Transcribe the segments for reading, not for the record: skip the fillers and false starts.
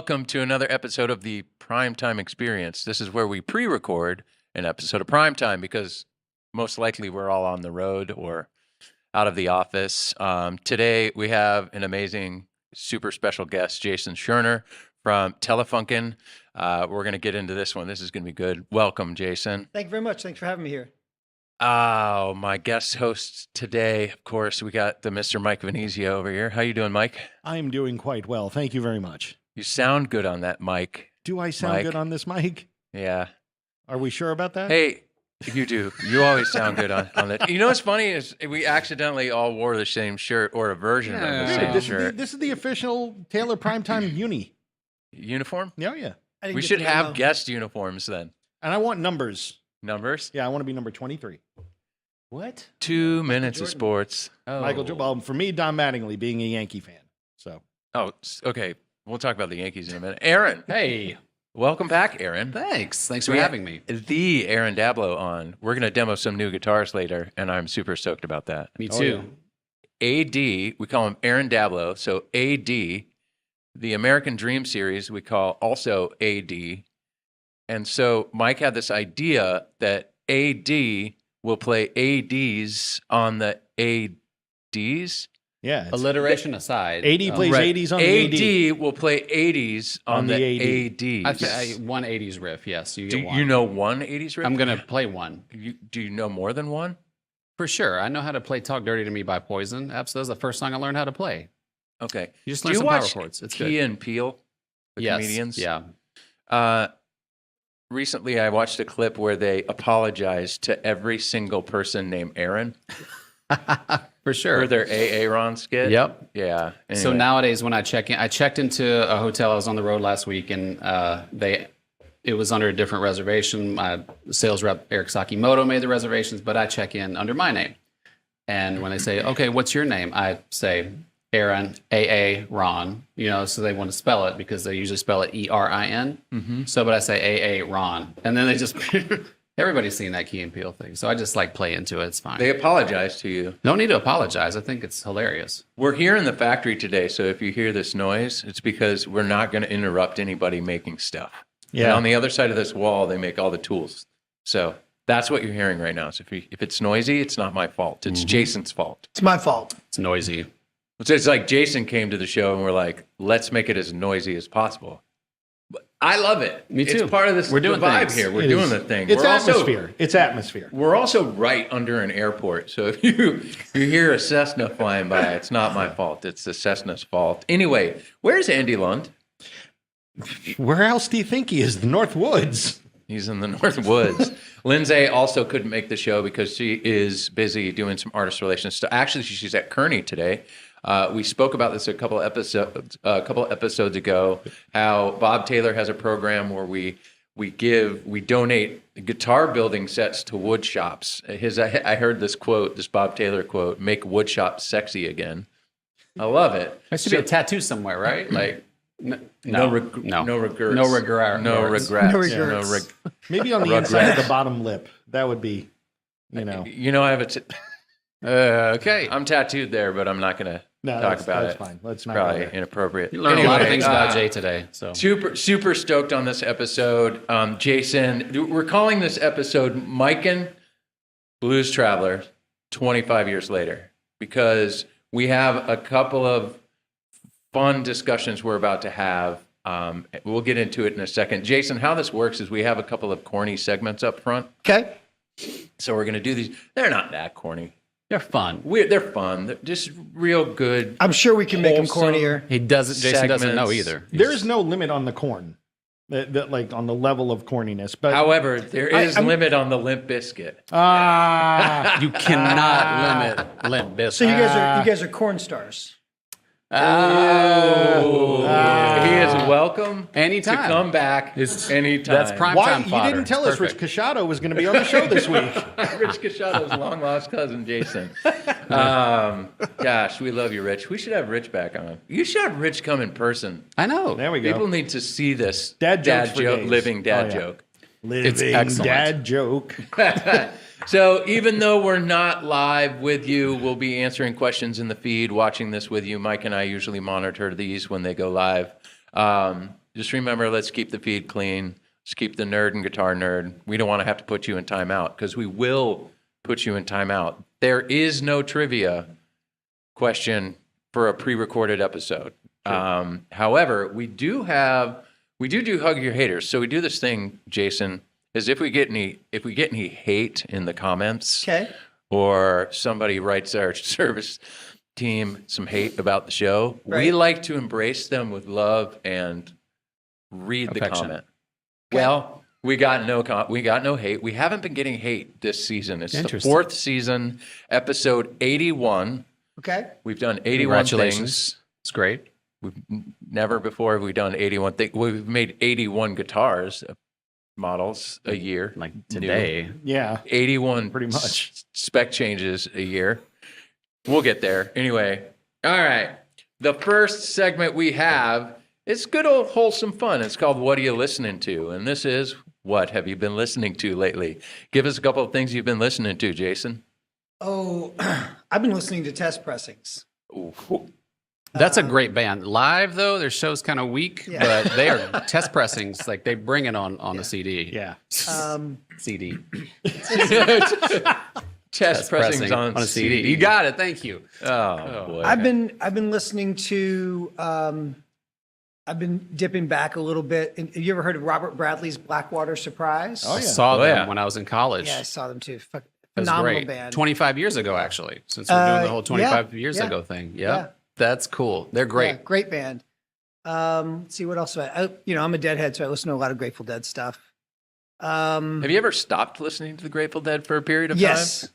welcome to another episode of the Primetime Experience. This is where we pre-record an episode of Primetime because most likely we're all on the road or out of the office. Today we have an amazing, super special guest, Jason Scheuner from Telefunken. We're going to get into this one. This is going to be good. Welcome, Jason. Thank you very much. Thanks for having me here. Oh, my guest host today, of course, we got the Mr. Mike Venezia over here. How you doing, Mike? I'm doing quite well. Thank you very much. You sound good on that mic. Do I sound good on this mic? Yeah. Are we sure about that? Hey, you do. You always sound good on it. You know what's funny is we accidentally all wore the same shirt or a version of the same shirt. This is the official Taylor Primetime Uniform? Yeah. We should have guest uniforms then. And I want numbers. Numbers? Yeah, I want to be number 23. What? 2 minutes of sports. Oh. Michael Jordan. Well, for me, Don Mattingly, being a Yankee fan. So. Oh, okay. We'll talk about the Yankees in a minute. Aaron. Hey. Welcome back, Aaron. Thanks for having me. The Aaron Dablow on. We're going to demo some new guitars later, and I'm super stoked about that. Me too. AD, we call him Aaron Dablow. So AD, the American Dream Series, we call also AD. And so Mike had this idea that AD will play ADs on the ADs. Yeah. Alliteration aside. AD plays 80s on the AD. AD will play 80s on the ADs. One 80s riff, yes. You Do get one. you know one 80s riff? I'm going to play one. Do you know more than one? For sure. I know how to play Talk Dirty to Me by Poison. That was the first song I learned how to play. Okay. You just learn some power chords. It's Key good. and Peele, the comedians? Yeah. Recently, I watched a clip where they apologized to every single person named Aaron For sure. for their Aaron skit. Yep. Yeah. Anyway. So nowadays when I check in, I checked into a hotel. I was on the road last week, and it was under a different reservation. My sales rep, Eric Sakimoto, made the reservations, but I check in under my name. And when they say, okay, what's your name? I say Aaron, A.A. Ron, so they want to spell it because they usually spell it E-R-I-N. Mm-hmm. So, but I say A.A. Ron. And then they just, everybody's seen that Key and Peele thing. So I just play into it. It's fine. They apologized to you. No need to apologize. I think it's hilarious. We're here in the factory today, so if you hear this noise, it's because we're not going to interrupt anybody making stuff. Yeah. And on the other side of this wall, they make all the tools. So that's what you're hearing right now. So if it's noisy, it's not my fault. It's Jason's fault. It's my fault. It's noisy. It's like Jason came to the show and we're like, let's make it as noisy as possible. But I love it. Me too. It's part of this We're doing vibe things. here. We're doing the thing. It's atmosphere. We're also right under an airport. So if you hear a Cessna flying by, it's not my fault. It's the Cessna's fault. Anyway, where's Andy Lund? Where else do you think he is? The North Woods. He's in the North Woods. Lindsay also couldn't make the show because she is busy doing some artist relations stuff. Actually, she's at Kearney today. We spoke about this a couple episodes ago. How Bob Taylor has a program where we donate guitar building sets to wood shops. I heard this Bob Taylor quote: "Make wood shops sexy again." I love it. There should be a tattoo somewhere, right? No regrets. Maybe on the inside of the bottom lip. That would be, I have okay. I'm tattooed there, but I'm not going to talk about it. That's fine. Let's not. Probably inappropriate. You learned a lot of things about Jay today. So super stoked on this episode, Jason. We're calling this episode "Miken Blues Traveler 25 years later" because we have a couple of fun discussions we're about to have. We'll get into it in a second. Jason, how this works is we have a couple of corny segments up front. Okay. So we're going to do these. They're not that corny. they're fun. They're fun. They're just real good. I'm sure we can make them cornier. Jason doesn't know either. There is no limit on the corn, on the level of corniness. But however, there is limit on the Limp Bizkit. You cannot limit Limp Bizkit. So you guys are corn stars. He is welcome anytime to come back anytime. That's prime Why time fodder. You didn't tell us Rich Cachado was going to be on the show this week? Rich Cachado's long lost cousin Jason. Gosh, we love you, Rich. We should have Rich back on. You should have Rich come in person. I know. There we go. People need to see this dad joke, living dad joke. Living dad joke. So even though we're not live with you, we'll be answering questions in the feed, watching this with you. Mike and I usually monitor these when they go live. just remember, let's keep the feed clean. Let's keep the nerd and guitar nerd. We don't want to have to put you in timeout because we will put you in timeout. There is no trivia question for a pre-recorded episode. Sure. However, we do do Hug Your Haters. So we do this thing, Jason, is if we get any hate in the comments, Okay. or somebody writes our service team some hate about the show, we Right. like to embrace them with love and read the Affection. comment. Well, we got no hate. We haven't been getting hate this season. It's the Interesting. 4th season, episode 81. Okay. We've done 81 Congratulations. things. It's great. We've never before have we done 81 things. We've made 81 guitars models a year. Like New. today. Yeah. 81 Pretty much. spec changes a year. We'll get there. Anyway, all right. The first segment we have is good old wholesome fun. It's called What Are You Listening To? And this is What Have You Been Listening To Lately? Give us a couple of things you've been listening to, Jason. Oh, I've been listening to Test Pressings. Ooh. That's a great band. Live though, their show's kind of weak, Yeah. but they are test pressings. Like they bring it on the CD. Yeah. CD. Test pressings on a CD. You got it. Thank you. Oh, boy. I've been listening to. I've been dipping back a little bit. Have you ever heard of Robert Bradley's Blackwater Surprise? Oh, I yeah. saw Oh, them yeah. when I was in college. Yeah, I saw them too. It was Phenomenal great. band. 25 years ago, actually, since we're doing the whole 25 years yeah. ago thing. Yep. Yeah. That's cool. They're great. Yeah, great band. Let's see what else. I'm a Deadhead, so I listen to a lot of Grateful Dead stuff. Have you ever stopped listening to the Grateful Dead for a period of Yes. time?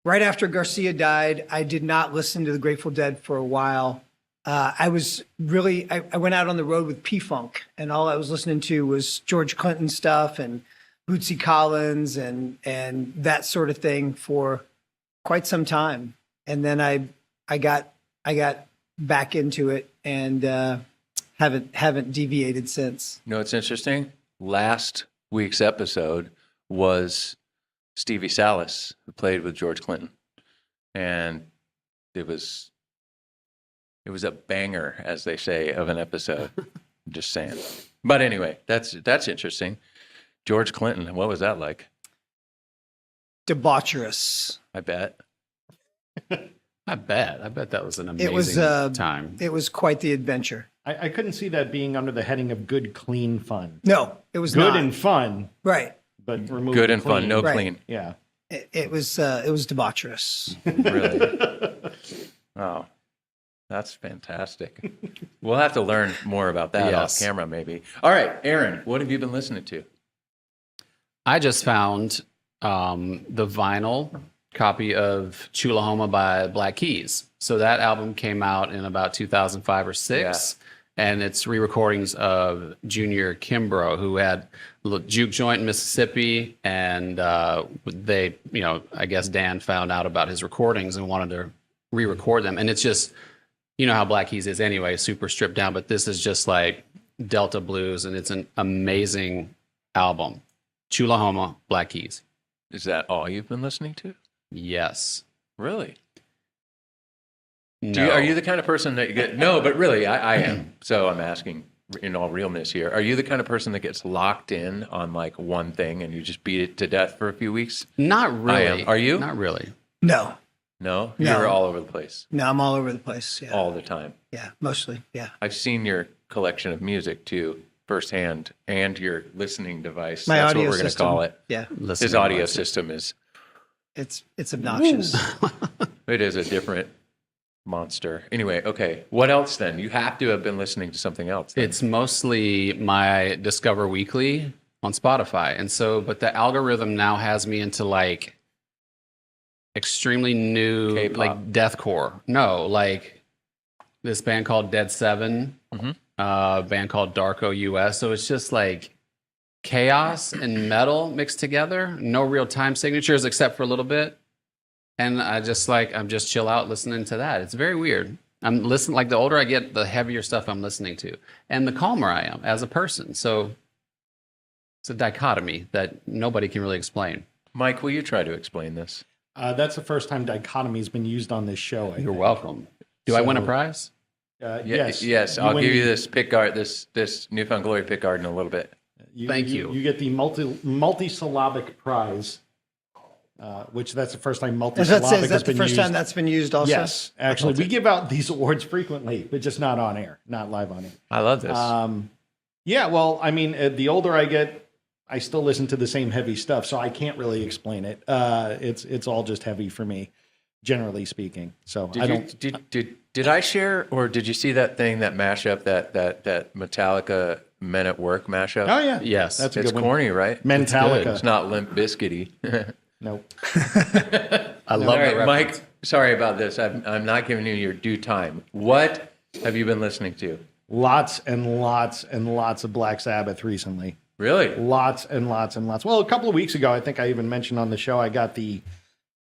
Right after Garcia died, I did not listen to the Grateful Dead for a while. I went out on the road with P-Funk, and all I was listening to was George Clinton stuff and Bootsy Collins and that sort of thing for quite some time. And then I got back into it and haven't deviated since. You know what's interesting? Last week's episode was Stevie Salas, who played with George Clinton. And it was a banger, as they say, of an episode. I'm just saying. But anyway, that's interesting. George Clinton, what was that like? Debaucherous. I bet. I bet that was an amazing It was time. It was quite the adventure. I couldn't see that being under the heading of good, clean fun. No, it was Good not. and fun, Right. but remove Good the and fun, clean. no Right. clean. Yeah. It was debaucherous. Really? Oh, that's fantastic. We'll have to learn more about that Yes. off camera, maybe. All right, Aaron, what have you been listening to? I just found the vinyl copy of Chulahoma by Black Keys. So that album came out in about 2005 or 6. And it's re-recordings of Junior Kimbrough, who had a little juke joint in Mississippi. And they, I guess Dan found out about his recordings and wanted to re-record them. And it's just, you know how Black Keys is anyway, super stripped down. But this is just like Delta blues, and it's an amazing album. Chulahoma, Black Keys. Is that all you've been listening to? Yes. Really? No. Are you the kind of person that you get? No, but really, I am. So I'm asking in all realness here. Are you the kind of person that gets locked in on like one thing and you just beat it to death for a few weeks? Not really. I am. Are you? Not really. No, No? No. You're all over the place no, I'm all over the place. Yeah, all the time. yeah, mostly. Yeah, I've seen your collection of music too, firsthand, and your listening device. my That's audio what we're going to system. call it. Yeah, Listening His audio devices. system is, it's obnoxious. it is a different monster. Anyway, okay. What else then? You have to have been listening to something else. then. It's mostly my Discover Weekly on Spotify. And so, but the algorithm now has me into like extremely new, K-pop. like deathcore. No, like this band called Dead Seven, Mhm. a band called Darko US. So it's just like chaos and metal mixed together. No real time signatures except for a little bit. And I'm just chill out listening to that. It's very weird. I'm listening, like the older I get, the heavier stuff I'm listening to, and the calmer I am as a person. So it's a dichotomy that nobody can really explain. Mike, will you try to explain this? That's the first time dichotomy has been used on this show. I You're think. welcome. Do I win a So- prize? Yes. Yes, You I'll win give you the- this pick guard, this Newfound Glory pick guard in a little bit. Thank you. You get the multi-syllabic prize, which that's the first time As that multi-syllabic says, has that's the been first used. time that's been used also. Yes, actually, we give out these awards frequently, but just not on air, not live on air. I love this. Yeah, well, I mean, the older I get, I still listen to the same heavy stuff, so I can't really explain it. It's all just heavy for me, generally speaking. So I don't. Did I share, or did you see that thing, that mashup, that Metallica Men at Work mashup? Oh yeah, Yes. that's a It's good one. corny, right? Metallica. It's not Limp Bizkity. Nope. I love All that right, reference. Mike. Sorry about this. I'm not giving you your due time. What have you been listening to? Lots and lots and lots of Black Sabbath recently. Really? Lots and lots and lots. Well, a couple of weeks ago, I think I even mentioned on the show, I got the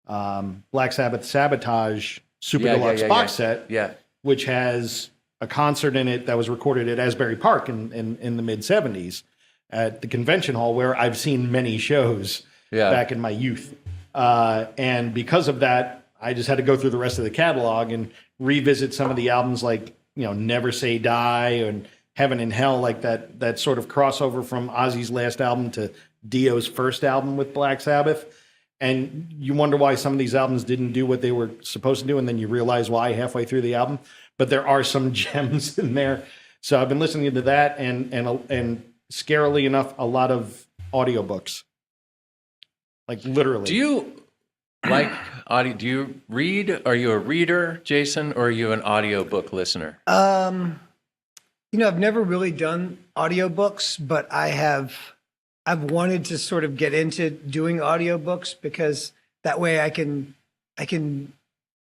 Black Sabbath Sabotage Super Deluxe box set, Yeah. which has a concert in it that was recorded at Asbury Park in the mid 70s at the convention hall, where I've seen many shows back in my youth. And because of that, I just had to go through the rest of the catalog and revisit some of the albums, like, Never Say Die and Heaven and Hell, like that sort of crossover from Ozzy's last album to Dio's first album with Black Sabbath. And you wonder why some of these albums didn't do what they were supposed to do, and then you realize why halfway through the album. But there are some gems in there. So I've been listening to that, and scarily enough, a lot of audiobooks. Like literally. Do you like audio? Do you read? Are you a reader, Jason, or are you an audiobook listener? I've never really done audiobooks, but I've wanted to sort of get into doing audiobooks, because that way I can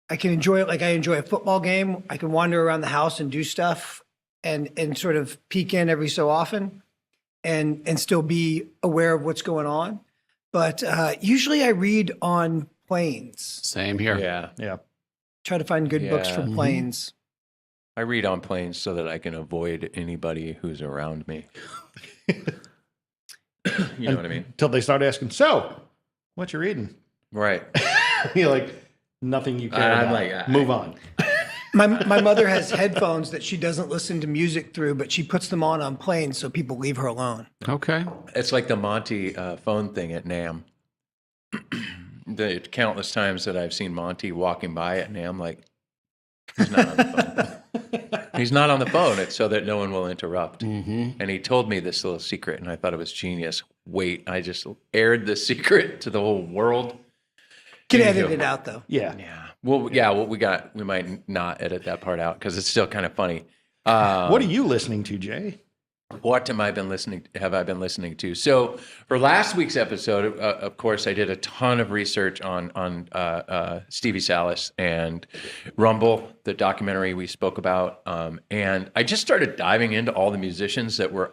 enjoy it like I enjoy a football game. I can wander around the house and do stuff and sort of peek in every so often and still be aware of what's going on. But usually I read on planes. Same here. Yeah. Yeah. Try to find good books for Yeah. planes. I read on planes so that I can avoid anybody who's around me. You know what I mean? Until they start asking, so, what you reading? Right. You're like, nothing you care I'm about. like, Move on. My mother has headphones that she doesn't listen to music through, but she puts them on planes so people leave her alone. Okay. It's like the Monty phone thing at NAM. The countless times that I've seen Monty walking by at NAM, like, he's not on the phone. He's not on the phone. It's so that no one will interrupt. Mm-hmm. And he told me this little secret, and I thought it was genius. Wait, I just aired the secret to the whole world. Can There you edit go. it out though. Yeah. Yeah. Well, we might not edit that part out because it's still kind of funny. What are you listening to, Jay? What have I been listening to? So for last week's episode, of course, I did a ton of research on Stevie Salas and Rumble, the documentary we spoke about, and I just started diving into all the musicians that were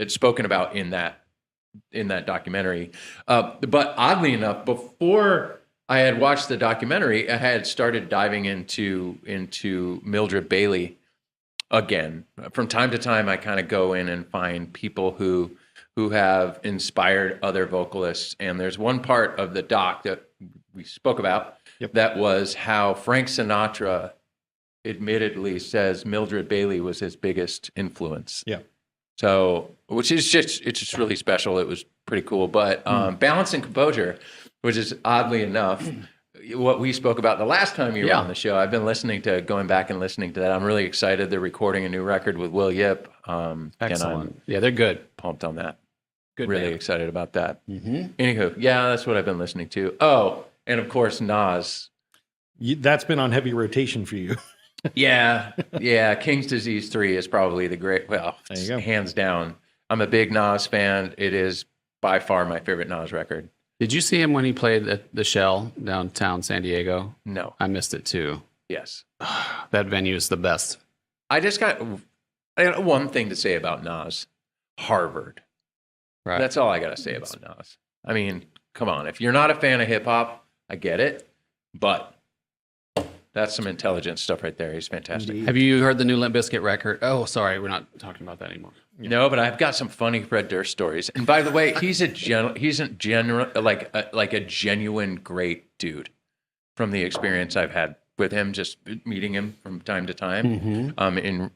spoken about in that documentary. But oddly enough, before I had watched the documentary, I had started diving into Mildred Bailey. Again, from time to time, I kind of go in and find people who have inspired other vocalists. And there's one part of the doc that we spoke about that was how Frank Sinatra admittedly says Mildred Bailey was his biggest influence. Yeah. So, it's just really special. It was pretty cool. But Balance and Composure, which is oddly enough what we spoke about the last time you were on the show. I've been going back and listening to that. I'm really excited. They're recording a new record with Will Yip. Excellent. And I'm Yeah, they're good. pumped on that. Good. Really band. excited about that. Mm-hmm. Anywho, yeah, that's what I've been listening to. Oh, and of course, Nas. That's been on heavy rotation for you. Yeah. King's Disease 3 is probably There you go. hands down. I'm a big Nas fan. It is by far my favorite Nas record. Did you see him when he played at the Shell downtown San Diego? No. I missed it too. Yes. That venue is the best. I got one thing to say about Nas. Harvard. Right. That's all I got to say about Nas. I mean, come on. If you're not a fan of hip hop, I get it. But that's some intelligent stuff right there. He's fantastic. Have you heard the new Limp Bizkit record? Oh, sorry, we're not talking about that anymore. No, but I've got some funny Fred Durst stories. And by the way, he's a genuine great dude from the experience I've had with him, just meeting him from time to time. In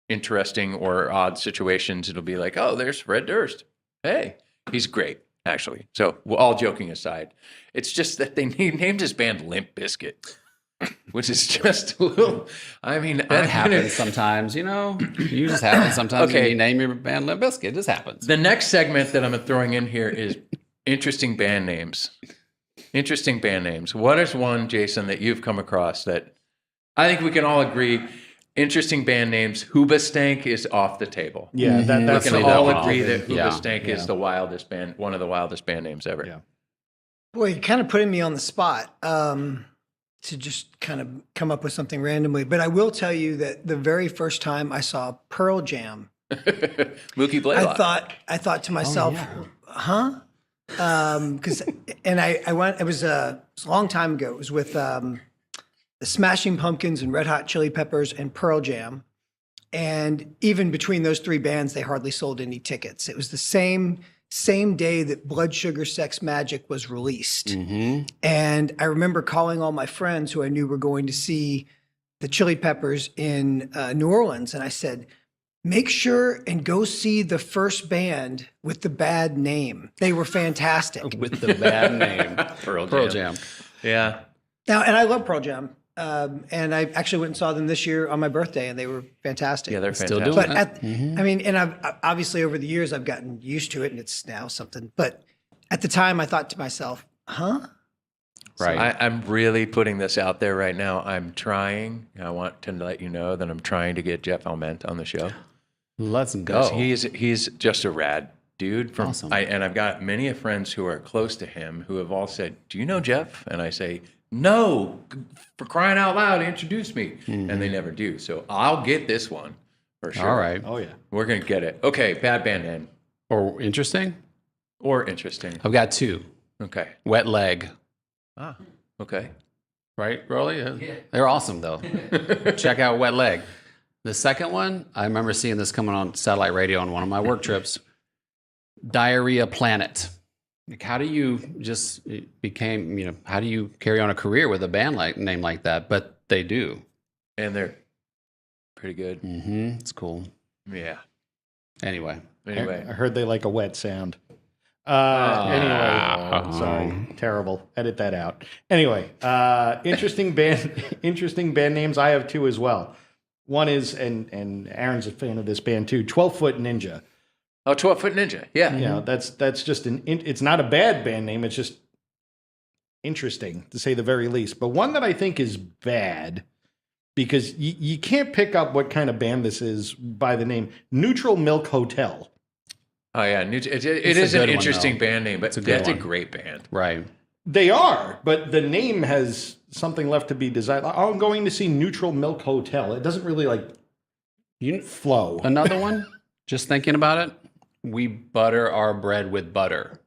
interesting or odd situations, it'll be like, oh, there's Fred Durst. Hey, he's great, actually. So, all joking aside, it's just that he named his band Limp Bizkit, which is just a little. I mean, That happens sometimes, you know. You just happen sometimes when you name your band Limp Bizkit. It just happens. The next segment that I'm throwing in here is interesting band names. Interesting band names. What is one, Jason, that you've come across that I think we can all agree? Interesting band names. Hoobastank is off the table. Yeah, that's we can all agree that Hoobastank is the wildest band, one of the wildest band names ever. Yeah. Boy, you're kind of putting me on the spot to just kind of come up with something randomly. But I will tell you that the very first time I saw Pearl Jam, Mookie Blaylock. I thought to myself, huh? Because I went. It was a long time ago. It was with the Smashing Pumpkins and Red Hot Chili Peppers and Pearl Jam, and even between those three bands, they hardly sold any tickets. It was the same day that Blood Sugar Sex Magic was released, and I remember calling all my friends who I knew were going to see the Chili Peppers in New Orleans, and I said, make sure and go see the first band with the bad name. They were fantastic. With the bad name. Pearl Jam. Yeah. Now, and I love Pearl Jam. And I actually went and saw them this year on my birthday, and they were fantastic. Yeah, they're Still fantastic. doing But I mean, and I've obviously over the years I've gotten used to it, and it's now something. But at the time, I thought to myself, huh? Right. I'm really putting this out there right now. I'm trying. I want to let you know that I'm trying to get Jeff Alment on the show. Let's go. He's just a rad dude. Awesome. And I've got many friends who are close to him who have all said, "Do you know Jeff?" And I say, "No, for crying out loud, introduce me." And they never do. So I'll get this one for sure. All right. Oh, yeah. We're gonna get it. Okay, bad band name Or interesting? or interesting. I've got two. Okay. Wet Leg. Ah. Okay. Right, Rolly? Yeah. They're awesome, though. Check out Wet Leg. The second one, I remember seeing this coming on satellite radio on one of my work trips. Diarrhea Planet. Like, how do you how do you carry on a career with a band name like that? But they do. And they're pretty good. It's cool. Yeah. Anyway. I Anyway. heard they like a wet sound. Anyway, sorry, terrible. Edit that out. Anyway, interesting band names. I have two as well. One is, and Aaron's a fan of this band too, 12-Foot Ninja. Oh, 12-Foot Ninja. Yeah. You know, that's just it's not a bad band name. It's just interesting to say the very least. But one that I think is bad because you can't pick up what kind of band this is by the name Neutral Milk Hotel. Oh, yeah. It is an interesting band name, but that's a great band. Right. They are, but the name has something left to be desired. I'm going to see Neutral Milk Hotel. It doesn't really flow. Another one, just thinking about it, We Butter Our Bread with Butter.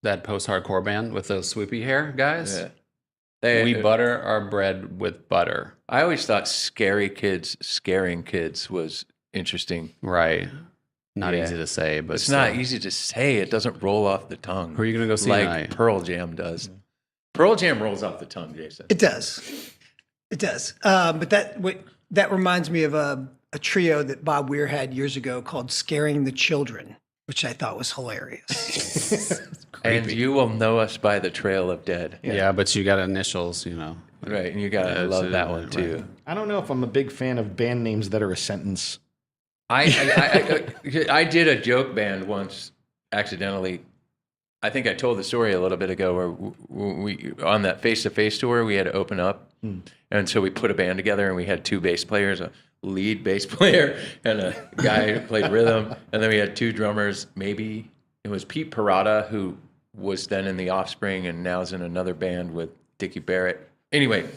That post-hardcore band with those swoopy hair guys. Yeah. We butter our bread with butter. I always thought Scary Kids Scaring Kids was interesting. Right. Not easy to say, but it's not easy to say. It doesn't roll off the tongue. Who are you going to go see like tonight? Pearl Jam does. Pearl Jam rolls off the tongue, Jason. It does. It does. But that reminds me of a trio that Bob Weir had years ago called Scaring the Children, which I thought was hilarious. And you will know us by the Trail of Dead. Yeah, but you got initials, you know. Right, and you got to love that one too. Right. I don't know if I'm a big fan of band names that are a sentence. I did a joke band once accidentally. I think I told the story a little bit ago where we on that face-to-face tour, we had to open up. And so we put a band together and we had two bass players, a lead bass player and a guy who played rhythm. And then we had two drummers. Maybe it was Pete Parada, who was then in The Offspring and now is in another band with Dickie Barrett. Anyway,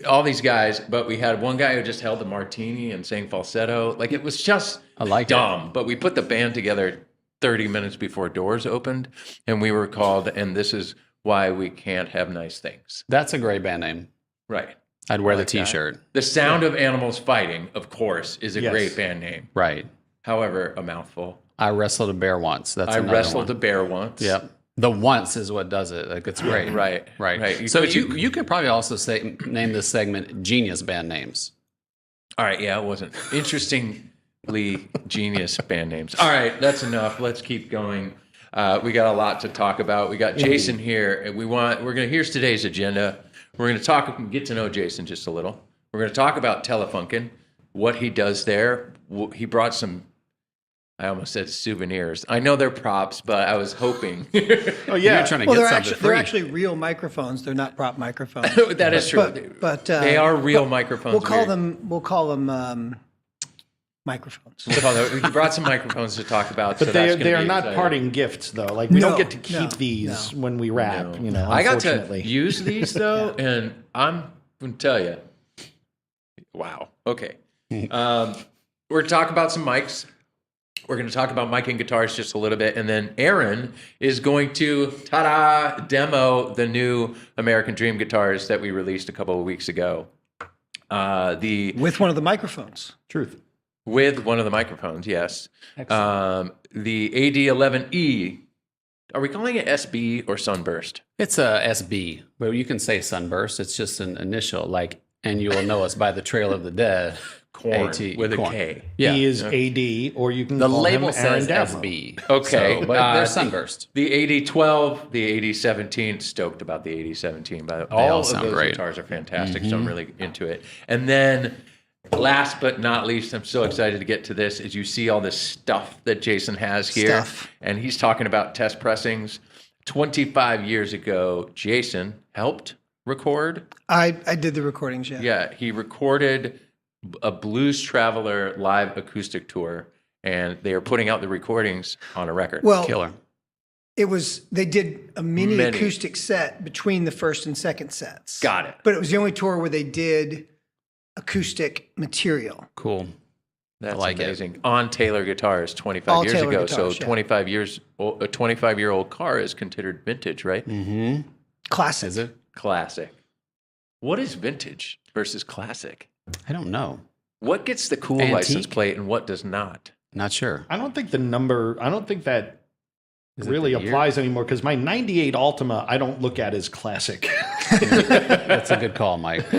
all these guys, but we had one guy who just held the martini and sang falsetto. Like, it was just dumb. But we put the band together 30 minutes before doors opened, and we were called, and this is why we can't have nice things. That's a great band name. Right. I'd wear the T-shirt. The Sound of Animals Fighting, of course, is a great band name. Right. However, a mouthful. I wrestled a bear once. That's I another wrestled one. a bear once. Yep. The once is what does it. Like, it's great. Right. So you could probably also name this segment Genius Band Names. All right. Yeah, it wasn't. Interestingly genius band names. All right. That's enough. Let's keep going. We got a lot to talk about. We got Jason here, and here's today's agenda. We're going to get to know Jason just a little. We're going to talk about Telefunken, what he does there. He brought some, I almost said souvenirs. I know they're props, but I was hoping. Oh, yeah. You're trying to get something free. They're actually real microphones. They're not prop microphones. That is true. But they are real microphones. We'll call them microphones. He brought some microphones to talk about. But so they are not parting gifts, though. Like, we don't get to keep these when we wrap, I got to use these, though, and I'm going to tell you. Wow. Okay. We're going to talk about some mics. We're going to talk about mic and guitars just a little bit, and then Aaron is going to, demo the new American Dream guitars that we released a couple of weeks ago. With one of the microphones. Truth. With one of the microphones, yes. Excellent. The AD11E, are we calling it SB or Sunburst? It's a SB, but you can say Sunburst. It's just an initial, like, and you will know us by the Trail of the Dead. Corn AT, with corn. a K. Yeah. He is AD, or you can The call label him Aaron says Davro. SB. Okay. So, but they're Sunburst. The AD12, the AD17, stoked about the AD17. But all of sound those great. guitars are fantastic, so I'm really into it. And then last but not least, I'm so excited to get to this, is you see all this stuff that Jason has here. And he's talking about test pressings. 25 years ago, Jason helped record. I did the recordings, yeah. Yeah, he recorded a Blues Traveler live acoustic tour, and they are putting out the recordings on a record. Well, Killer. They did a mini acoustic set between the first and second sets. Got it. But it was the only tour where they did acoustic material. Cool. That's like amazing. On Taylor guitars 25 All years Taylor ago. guitars, So yeah. 25 years, a 25-year-old car is considered vintage, right? Mm-hmm. Classic. Is it? Classic. What is vintage versus classic? I don't know. What gets the cool Antique? license plate and what does not? Not sure. I don't think that Is it really the year? applies anymore, because my 98 Altima, I don't look at as classic. That's a good call, Mike.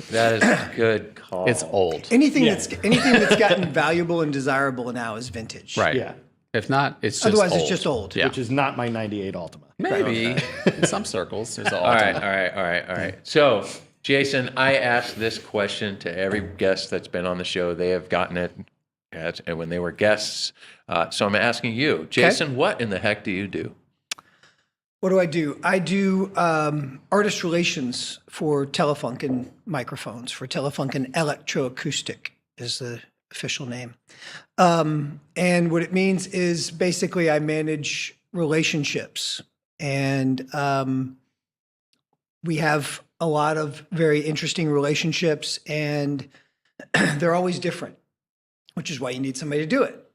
That is a good call. It's old. Anything that's gotten valuable and desirable now is vintage. Right. Yeah. If not, it's just Otherwise, old. it's just old. Yeah. Which is not my 98 Altima. Maybe. In some circles, there's all All right. So, Jason, I asked this question to every guest that's been on the show. They have gotten it when they were guests. So I'm asking you, Jason, what in the heck do you do? What do? I do artist relations for Telefunken microphones, for Telefunken Electroacoustic is the official name. And what it means is basically I manage relationships. And we have a lot of very interesting relationships, and they're always different, which is why you need somebody to do it.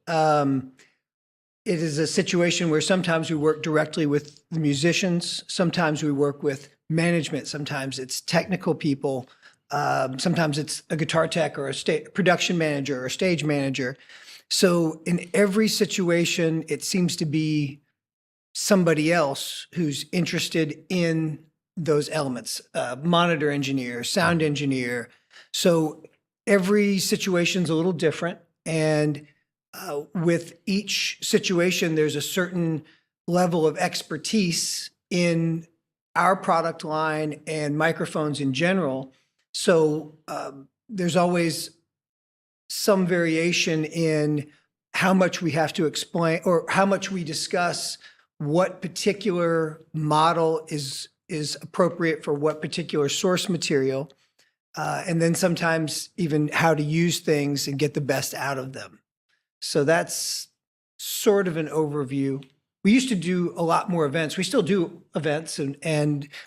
It is a situation where sometimes we work directly with the musicians, sometimes we work with management, sometimes it's technical people, sometimes it's a guitar tech or a production manager or a stage manager. So in every situation, it seems to be somebody else who's interested in those elements, monitor engineer, sound engineer. So every situation's a little different. And with each situation, there's a certain level of expertise in our product line and microphones in general. So there's always some variation in how much we have to explain or how much we discuss what particular model is appropriate for what particular source material. And then sometimes even how to use things and get the best out of them. So that's sort of an overview. We used to do a lot more events. We still do events,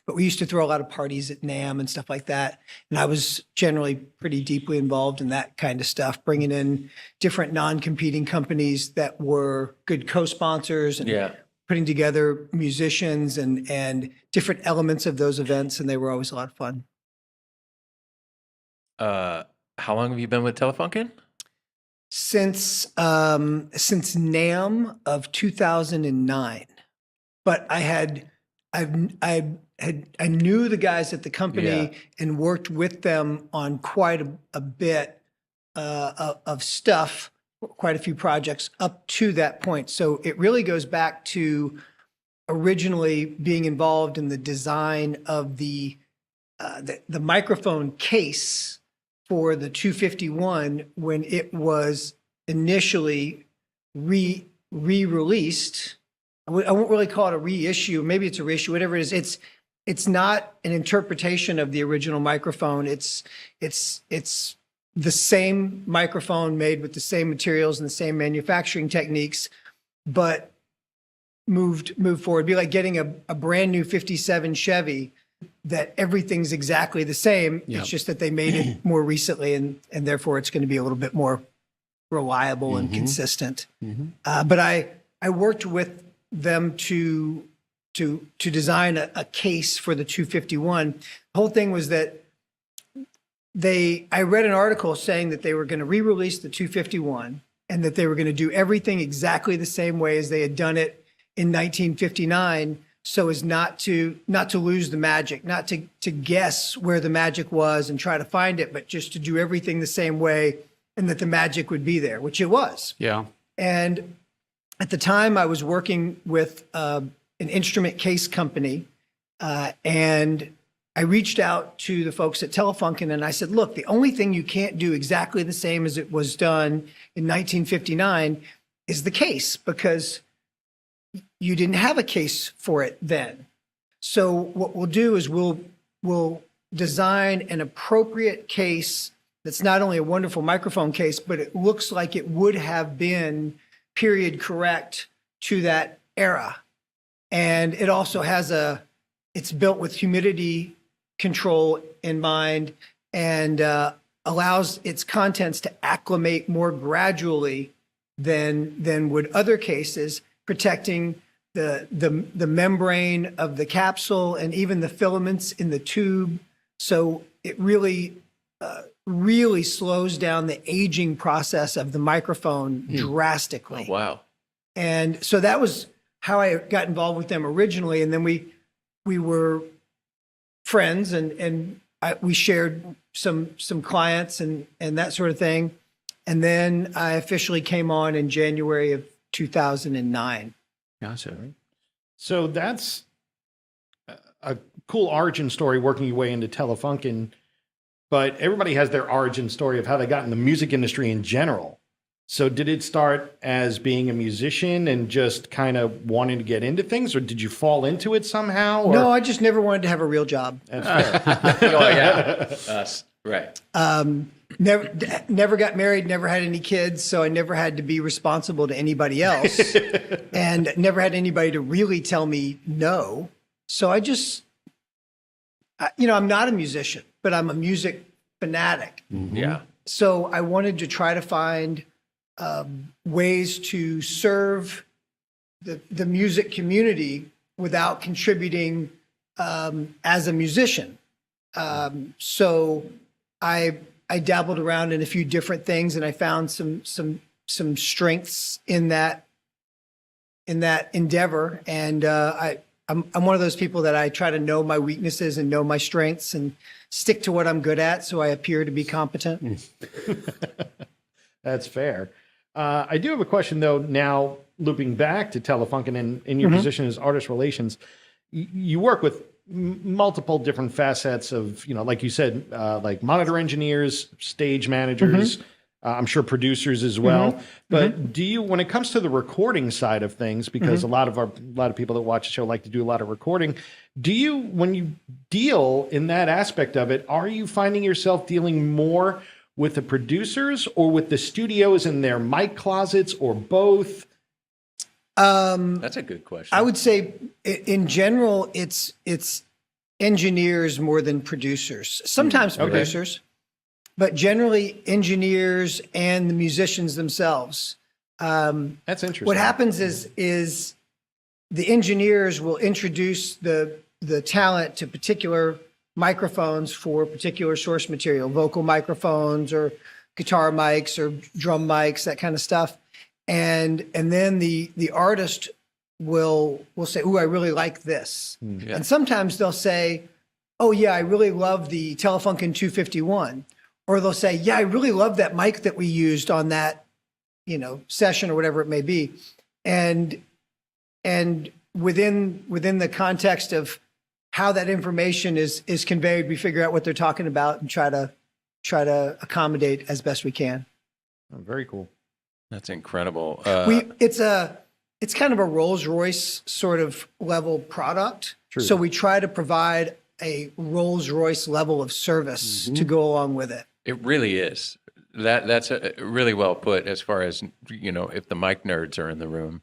but we used to throw a lot of parties at NAMM and stuff like that. And I was generally pretty deeply involved in that kind of stuff, bringing in different non-competing companies that were good co-sponsors and putting together musicians and different elements of those events. And they were always a lot of fun. How long have you been with Telefunken? Since NAMM of 2009. but I knew the guys at the company and worked with them on quite a bit of stuff, quite a few projects up to that point. So it really goes back to originally being involved in the design of the microphone case for the 251 when it was initially re-released. I won't really call it a reissue. Maybe it's a reissue, whatever it is. It's not an interpretation of the original microphone. It's the same microphone made with the same materials and the same manufacturing techniques, but moved forward. It'd be like getting a brand new 57 Chevy that everything's exactly the same. Yep. It's just that they made it more recently, and therefore it's going to be a little bit more reliable and consistent. But I worked with them to design a case for the 251. The whole thing was that I read an article saying that they were going to re-release the 251 and that they were going to do everything exactly the same way as they had done it in 1959, so as not to lose the magic, not to guess where the magic was and try to find it, but just to do everything the same way and that the magic would be there, which it was. Yeah. And at the time I was working with an instrument case company, and I reached out to the folks at Telefunken and I said, look, the only thing you can't do exactly the same as it was done in 1959 is the case, because you didn't have a case for it then. So what we'll do is we'll design an appropriate case that's not only a wonderful microphone case, but it looks like it would have been period correct to that era. And it also has it's built with humidity control in mind and allows its contents to acclimate more gradually than would other cases, protecting the membrane of the capsule and even the filaments in the tube. So it really slows down the aging process of the microphone drastically. Oh, wow. And so that was how I got involved with them originally. And then we were friends and we shared some clients and that sort of thing. And then I officially came on in January of 2009. Gotcha. So that's a cool origin story, working your way into Telefunken. But everybody has their origin story of how they got in the music industry in general. So did it start as being a musician and just kind of wanting to get into things, or did you fall into it somehow? Or? No, I just never wanted to have a real job. That's fair. Oh, yeah. Right. Never got married, never had any kids, so I never had to be responsible to anybody else and never had anybody to really tell me no. So I just, I'm not a musician, but I'm a music fanatic. Yeah. So I wanted to try to find ways to serve the music community without contributing as a musician. So I dabbled around in a few different things, and I found some strengths in that endeavor. And I'm one of those people that I try to know my weaknesses and know my strengths and stick to what I'm good at, so I appear to be competent. That's fair. I do have a question, though, now looping back to Telefunken and in your position as artist relations. You work with multiple different facets of, like you said, like monitor engineers, stage managers, I'm sure producers as well. But do you, when it comes to the recording side of things, because a lot of people that watch the show like to do a lot of recording, do you, when you deal in that aspect of it, are you finding yourself dealing more with the producers or with the studios and their mic closets, or both? That's a good question. I would say in general, it's engineers more than producers, sometimes producers, but generally engineers and the musicians themselves. That's interesting. What happens is the engineers will introduce the talent to particular microphones for particular source material, vocal microphones or guitar mics or drum mics, that kind of stuff. And then the artist will say, "Ooh, I really like this," Yeah. and sometimes they'll say, "Oh yeah, I really love the Telefunken 251," or they'll say, "Yeah, I really love that mic that we used on that, session or whatever it may be," and within the context of how that information is conveyed, we figure out what they're talking about and try to accommodate as best we can. Oh, very cool. That's incredible. It's kind of a Rolls Royce sort of level product. True. So we try to provide a Rolls Royce level of service to go along with it. It really is. That's really well put as far as, if the mic nerds are in the room.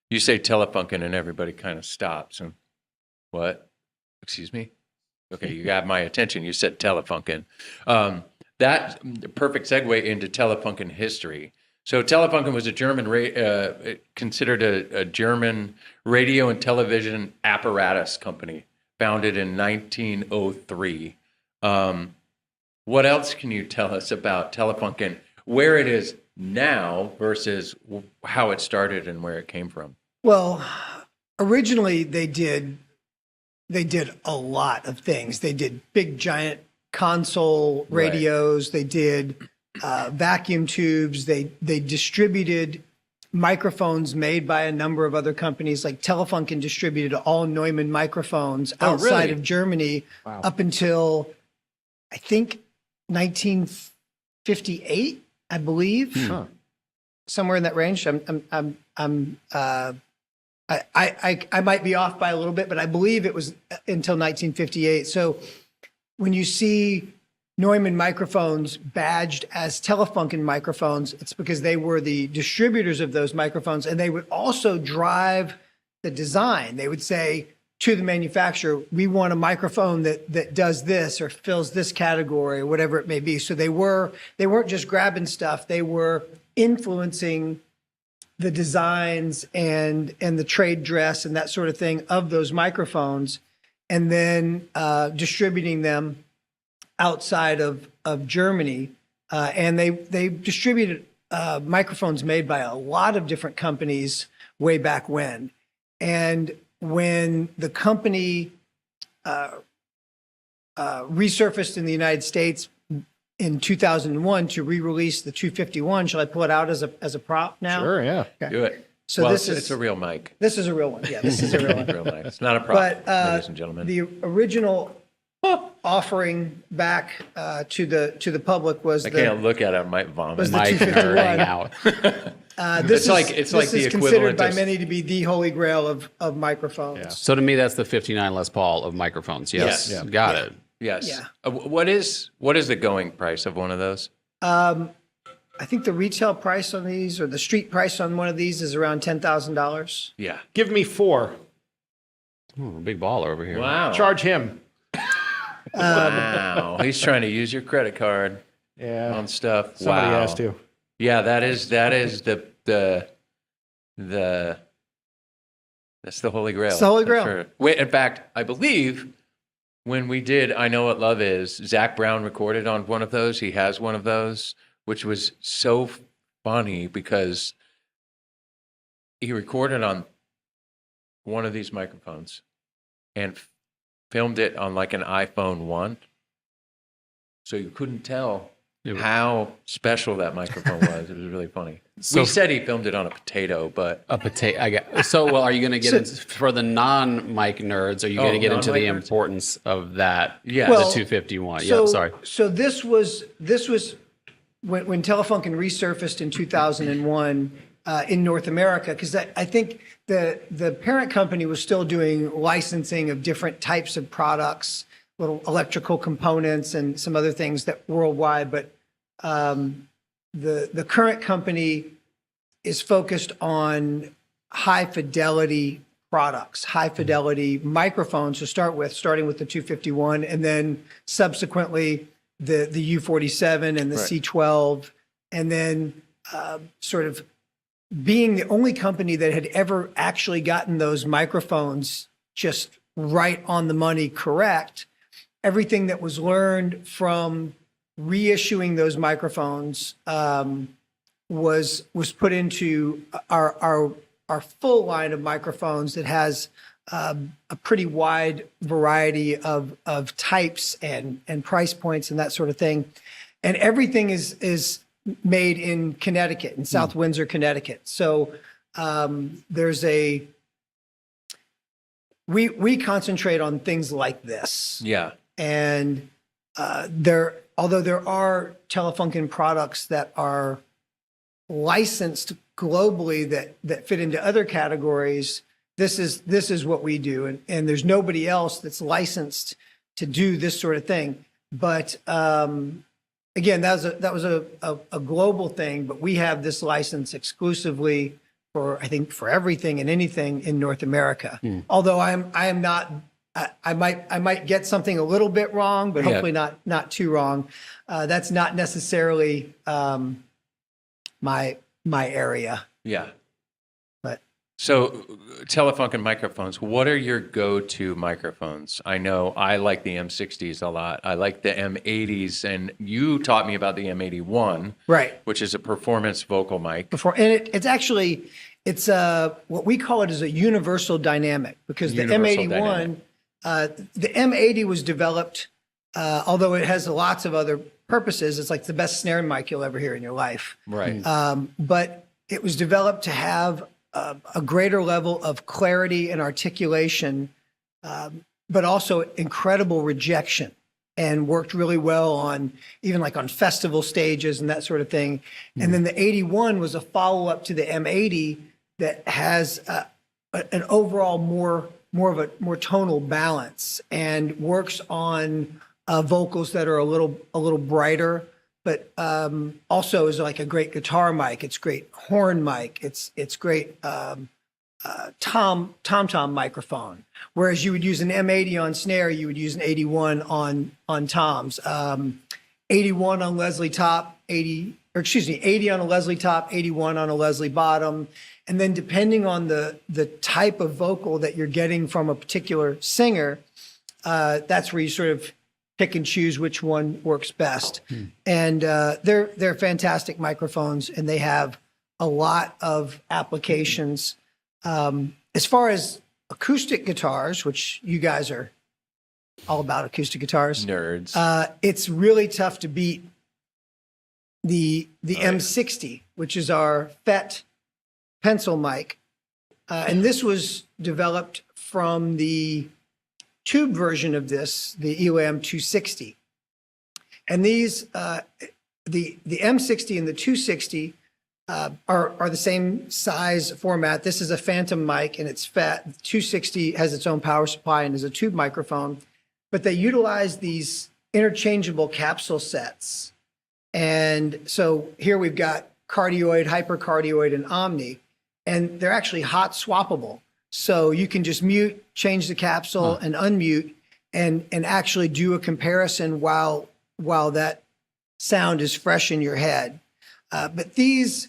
You say Telefunken and everybody kind of stops. And what? Excuse me? Okay, you got my attention. You said Telefunken. That perfect segue into Telefunken history. So Telefunken was a German, considered a German radio and television apparatus company, founded in 1903. What else can you tell us about Telefunken, where it is now versus how it started and where it came from? Well, originally they did a lot of things. They did big giant console radios. Right. They did vacuum tubes. They distributed microphones made by a number of other companies. Like Telefunken distributed all Neumann microphones outside of Germany up until I think 1958, I believe, somewhere in that range. I might be off by a little bit, but I believe it was until 1958. So when you see Neumann microphones badged as Telefunken microphones, it's because they were the distributors of those microphones, and they would also drive the design. They would say to the manufacturer, "We want a microphone that does this or fills this category," or whatever it may be. So they weren't just grabbing stuff; they were influencing the designs and the trade dress and that sort of thing of those microphones, and then distributing them outside of Germany. And they distributed microphones made by a lot of different companies way back when. And when the company resurfaced in the United States in 2001 to re-release the 251, shall I pull it out as a prop now? Sure, yeah. Okay. Do it. So well, it's a real mic. This is a real one. Yeah, this is a real one. Real mic. It's not a prop, But ladies and gentlemen. the original offering back to the public was I can't look at it. I might vomit. was the Mike 251. nerding out. This it's like the is equivalent considered by of- many to be the holy grail of microphones. Yeah. So to me, that's the 59 Les Paul of microphones. Yes, Yes. got it. Yes. Yeah. What is the going price of one of those? I think the retail price on these, or the street price on one of these, is around $10,000. Yeah. Give me 4. Ooh, big baller over here. Wow. Charge him. Wow. He's trying to use your credit card Yeah. on stuff. Somebody Wow. has to. Yeah, that's the Holy Grail. It's the Holy Grail. For sure. Wait, in fact, I believe when we did I Know What Love Is, Zach Brown recorded on one of those. He has one of those, which was so funny because he recorded on one of these microphones and filmed it on like an iPhone 1. So you couldn't tell how special that microphone was. It was really funny. So- We said he filmed it on a potato, but A potato. So, well, are you going to get into, for the non-mic nerds? Are you going to get into the non-mic nerds? importance of that? Yeah. the Well, 251. So, Yeah, sorry. So this was when Telefunken resurfaced in 2001 in North America, because I think the parent company was still doing licensing of different types of products, little electrical components and some other things that worldwide. But the current company is focused on high fidelity products, high fidelity microphones to start with, starting with the 251, and then subsequently the U47 and the Right. C12, and then sort of being the only company that had ever actually gotten those microphones just right on the money correct. Everything that was learned from reissuing those microphones was put into our our full line of microphones that has a pretty wide variety of types and price points and that sort of thing. And everything is made in Connecticut, in South Windsor, Connecticut. So we concentrate on things like this. Yeah. And although there are Telefunken products that are licensed globally that fit into other categories, this is what we do. And there's nobody else that's licensed to do this sort of thing. But again, that was a global thing, but we have this license exclusively for, I think, for everything and anything in North America. Although I am not, I might get something a little bit wrong, but hopefully not too wrong. That's not necessarily my area. Yeah. But so Telefunken microphones, what are your go-to microphones? I know I like the M60s a lot. I like the M80s, and you taught me about the M81, right, which is a performance vocal mic. It's actually what we call it is a universal dynamic, because the M81, the M80 was developed, although it has lots of other purposes. It's like the best snare mic you'll ever hear in your life. Right. But it was developed to have a greater level of clarity and articulation, but also incredible rejection, and worked really well on even like on festival stages and that sort of thing. And then the 81 was a follow-up to the M80 that has an overall more tonal balance, and works on vocals that are a little brighter, but also is like a great guitar mic. It's great horn mic. It's great tom microphone. Whereas you would use an M80 on snare, you would use an 81 on toms. 81 on Leslie top, 80 on a Leslie top, 81 on a Leslie bottom. And then depending on the type of vocal that you're getting from a particular singer, that's where you sort of pick and choose which one works best. And they're fantastic microphones, and they have a lot of applications. As far as acoustic guitars, which you guys are all about acoustic guitars. Nerds. It's really tough to beat the M60, which is our FET pencil mic. And this was developed from the tube version of this, the ELAM 260. And these, the M60 and the 260 are the same size format. This is a phantom mic, and it's FET. The 260 has its own power supply and is a tube microphone. But they utilize these interchangeable capsule sets. And so here we've got cardioid, hypercardioid, and omni, and they're actually hot swappable. So you can just mute, change the capsule, and unmute, and actually do a comparison while that sound is fresh in your head. But these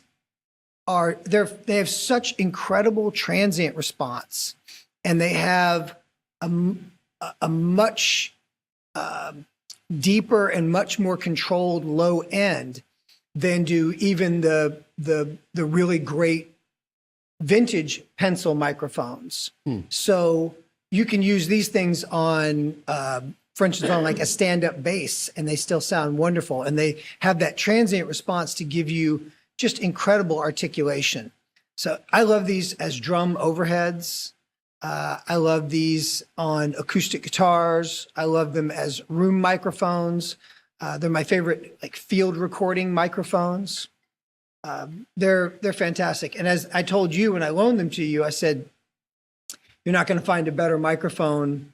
they have such incredible transient response, and they have a much deeper and much more controlled low end than do even the really great vintage pencil microphones. So you can use these things on, for instance, on like a stand-up bass, and they still sound wonderful. And they have that transient response to give you just incredible articulation. So I love these as drum overheads. I love these on acoustic guitars. I love them as room microphones. They're my favorite, like field recording microphones. They're fantastic. And as I told you when I loaned them to you, I said, you're not going to find a better microphone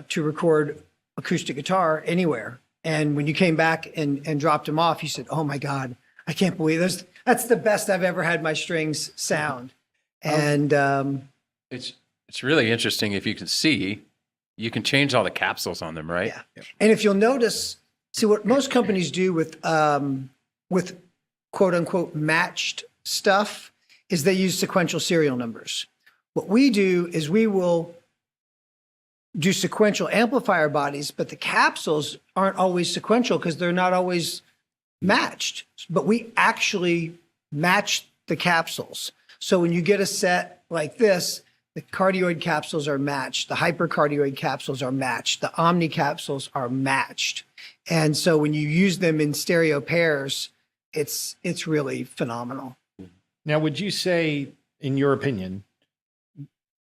to record acoustic guitar anywhere. And when you came back and dropped them off, you said, oh my God, I can't believe this. That's the best I've ever had my strings sound. And it's really interesting. If you can see, you can change all the capsules on them, right? Yeah. And if you'll notice, see what most companies do with quote unquote matched stuff is they use sequential serial numbers. What we do is we will do sequential amplifier bodies, but the capsules aren't always sequential because they're not always matched. But we actually match the capsules. So when you get a set like this, the cardioid capsules are matched, the hypercardioid capsules are matched, the omni capsules are matched. And so when you use them in stereo pairs, it's really phenomenal. Now, would you say, in your opinion,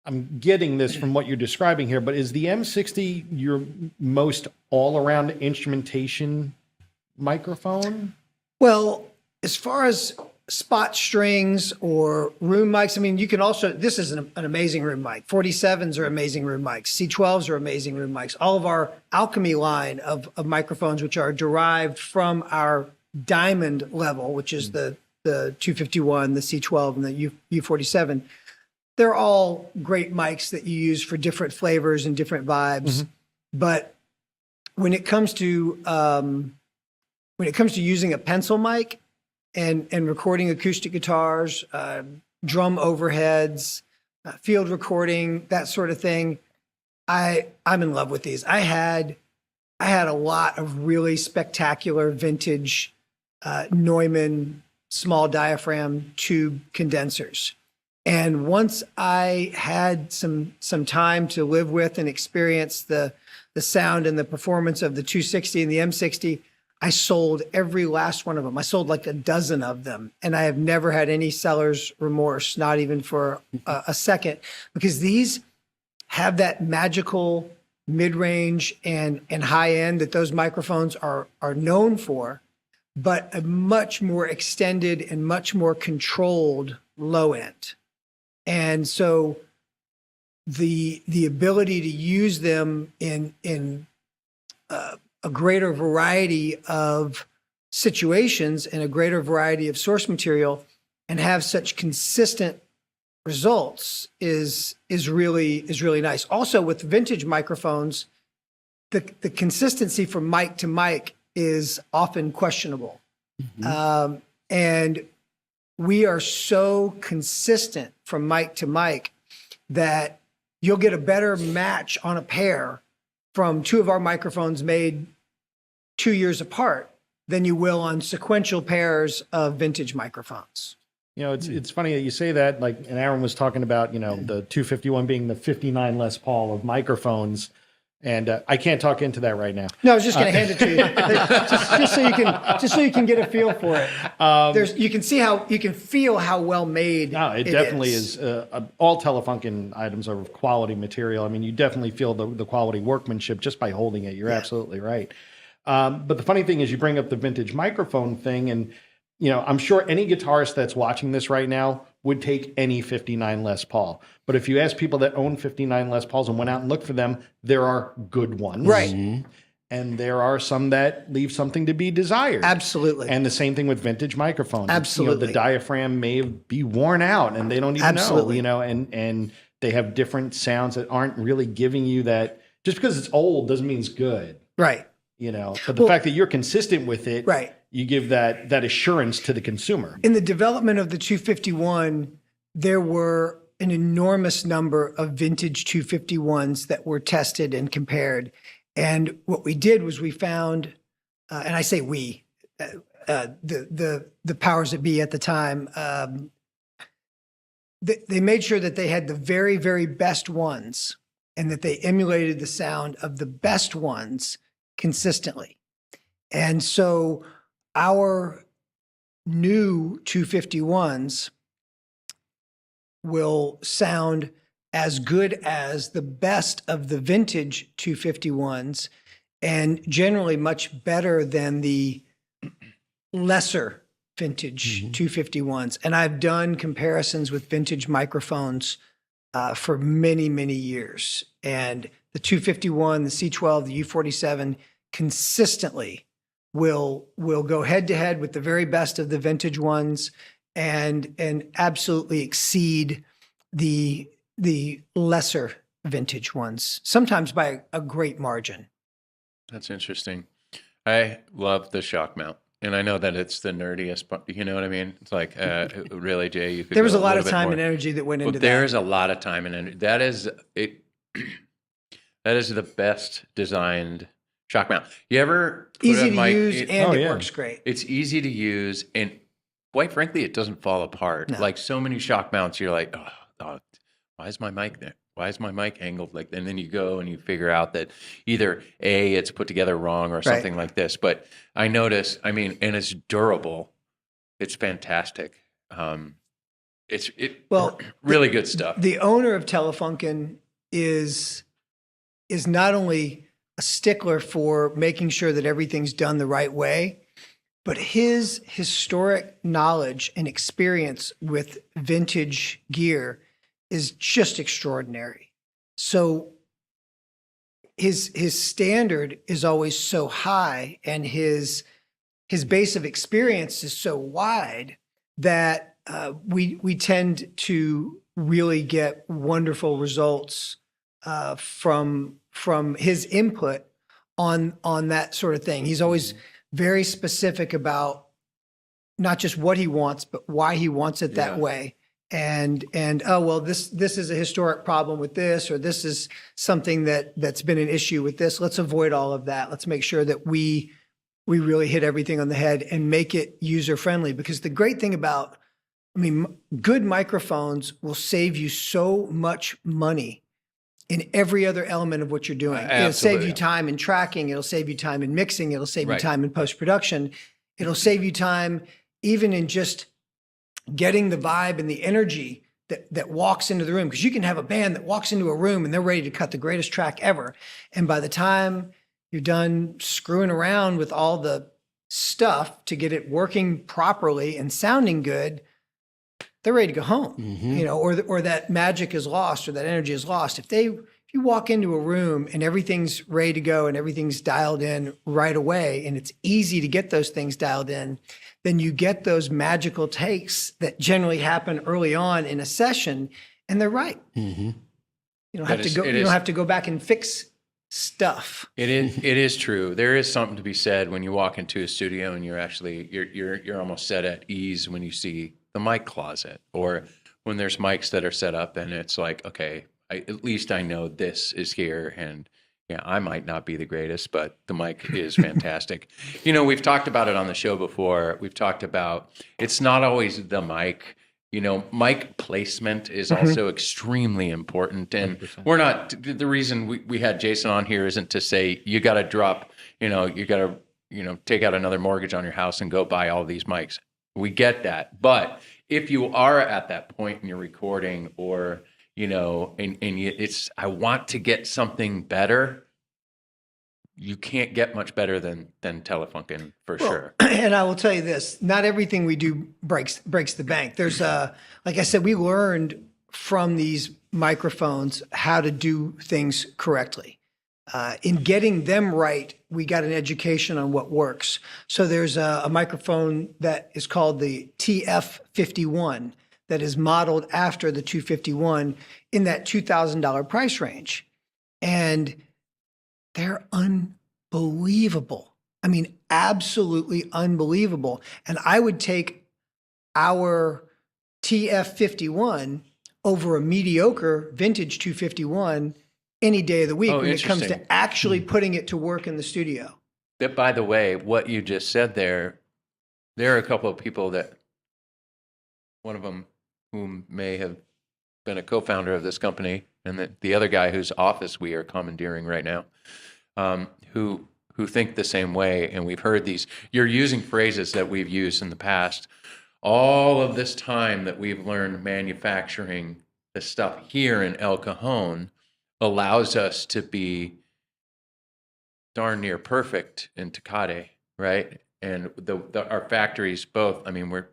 I'm getting this from what you're describing here, but is the M60 your most all-around instrumentation microphone? Well, as far as spot strings or room mics, I mean, you can also, this is an amazing room mic. 47s are amazing room mics. C12s are amazing room mics. All of our Alchemy line of microphones, which are derived from our diamond level, which is the 251, the C12, and the U47, they're all great mics that you use for different flavors and different vibes. But when it comes to using a pencil mic and recording acoustic guitars, drum overheads, field recording, that sort of thing, I'm in love with these. I had a lot of really spectacular vintage Neumann small diaphragm tube condensers. And once I had some time to live with and experience the sound and the performance of the 260 and the M60, I sold every last one of them. I sold like a dozen of them, and I have never had any seller's remorse, not even for a second, because these have that magical mid-range and high end that those microphones are known for, but a much more extended and much more controlled low end. And so the ability to use them in a greater variety of situations and a greater variety of source material and have such consistent results is really nice. Also, with vintage microphones, the consistency from mic to mic is often questionable. And we are so consistent from mic to mic that you'll get a better match on a pair from two of our microphones made 2 years apart than you will on sequential pairs of vintage microphones. You know, it's funny that you say that. Like, and Aaron was talking about, you know, the 251 being the 59 Les Paul of microphones. And I can't talk into that right now. No, I was just going to hand it to you, just so you can get a feel for it. You can feel how well made. No, it definitely is. All Telefunken items are of quality material. I mean, you definitely feel the quality workmanship just by holding it. You're absolutely right. But the funny thing is, you bring up the vintage microphone thing, and you know, I'm sure any guitarist that's watching this right now would take any 59 Les Paul. But if you ask people that own 59 Les Pauls and went out and looked for them, there are good ones. Right. And there are some that leave something to be desired. Absolutely. And the same thing with vintage microphones. Absolutely. You know, the diaphragm may be worn out and they don't even know, you know, and they have different sounds that aren't really giving you that. Just because it's old doesn't mean it's good. Right. You know, but the fact that you're consistent with it, right, you give that assurance to the consumer. In the development of the 251, there were an enormous number of vintage 251s that were tested and compared. And what we did was we found, and I say we, the powers that be at the time, they made sure that they had the very, very best ones and that they emulated the sound of the best ones consistently. And so our new 251s will sound as good as the best of the vintage 251s and generally much better than the lesser vintage 251s. And I've done comparisons with vintage microphones for many, many years. And the 251, the C12, the U47 consistently will go head to head with the very best of the vintage ones and absolutely exceed the lesser vintage ones, sometimes by a great margin. That's interesting. I love the shock mount. And I know that it's the nerdiest, but you know what I mean? It's like, really, Jay, you could There was go a lot of little bit time more. and energy that went into that. There's a lot of time and energy. That is it. That is the best designed shock mount. You ever put Easy a to mic use in- and it works great. It's easy to use, and quite frankly, it doesn't fall apart. No. Like so many shock mounts, you're like, oh, why is my mic there? Why is my mic angled like that? And then you go and you figure out that either A, it's put together wrong or something like this. But I notice, I mean, and it's durable. It's fantastic. Well, really good stuff. The owner of Telefunken is not only a stickler for making sure that everything's done the right way, but his historic knowledge and experience with vintage gear is just extraordinary. So his standard is always so high, and his base of experience is so wide that we tend to really get wonderful results from his input on that sort of thing. He's always very specific about not just what he wants, but why he wants it that way. And oh, well, this is a historic problem with this, or this is something that's been an issue with this. Let's avoid all of that. Let's make sure that we really hit everything on the head and make it user friendly. Because the great thing about, I mean, good microphones will save you so much money in every other element of what you're doing. It'll save you time in tracking. It'll save you time in mixing. It'll save you time in post-production. It'll save you time even in just getting the vibe and the energy that walks into the room. Because you can have a band that walks into a room and they're ready to cut the greatest track ever. And by the time you're done screwing around with all the stuff to get it working properly and sounding good, they're ready to go home, you know, or that magic is lost or that energy is lost. If you walk into a room and everything's ready to go and everything's dialed in right away, and it's easy to get those things dialed in, then you get those magical takes that generally happen early on in a session, and they're right. You don't have to go. You don't have to go back and fix stuff. It is true. There is something to be said when you walk into a studio and you're almost set at ease when you see the mic closet, or when there's mics that are set up and it's like, okay, at least I know this is here, and yeah, I might not be the greatest, but the mic is fantastic. You know, we've talked about it on the show before. We've talked about it's not always the mic. You know, mic placement is also extremely important. And 100%. We're not, the reason we had Jason on here isn't to say you got to drop, you got to, take out another mortgage on your house and go buy all these mics. We get that. But if you are at that point in your recording, or, I want to get something better, you can't get much better than Telefunken for sure. And I will tell you this, not everything we do breaks the bank. There's like I said, we learned from these microphones how to do things correctly. In getting them right, we got an education on what works. So there's a microphone that is called the TF51 that is modeled after the 251 in that $2,000 price range. And they're unbelievable. I mean, absolutely unbelievable. And I would take our TF51 over a mediocre vintage 251 any day of the week when it comes to actually putting it to work in the studio. But by the way, what you just said there are a couple of people that, one of them who may have been a co-founder of this company, and the other guy whose office we are commandeering right now, who think the same way. And we've heard these, you're using phrases that we've used in the past. All of this time that we've learned manufacturing the stuff here in El Cajon allows us to be darn near perfect in Tecate, right? And our factories both, I mean, we're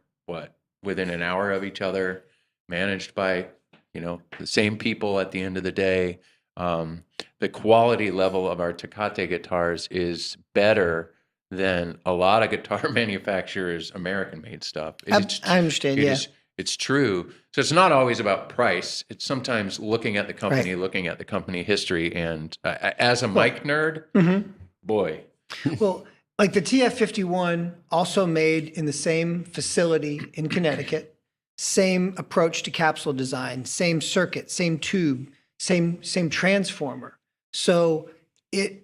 within an hour of each other, managed by, the same people at the end of the day. The quality level of our Tecate guitars is better than a lot of guitar manufacturers' American-made stuff. I understand, It's true. So it's not always about price. It's sometimes looking at the company, looking at the company history. And as a mic nerd, boy. Well, like the TF51, also made in the same facility in Connecticut, same approach to capsule design, same circuit, same tube, same transformer. So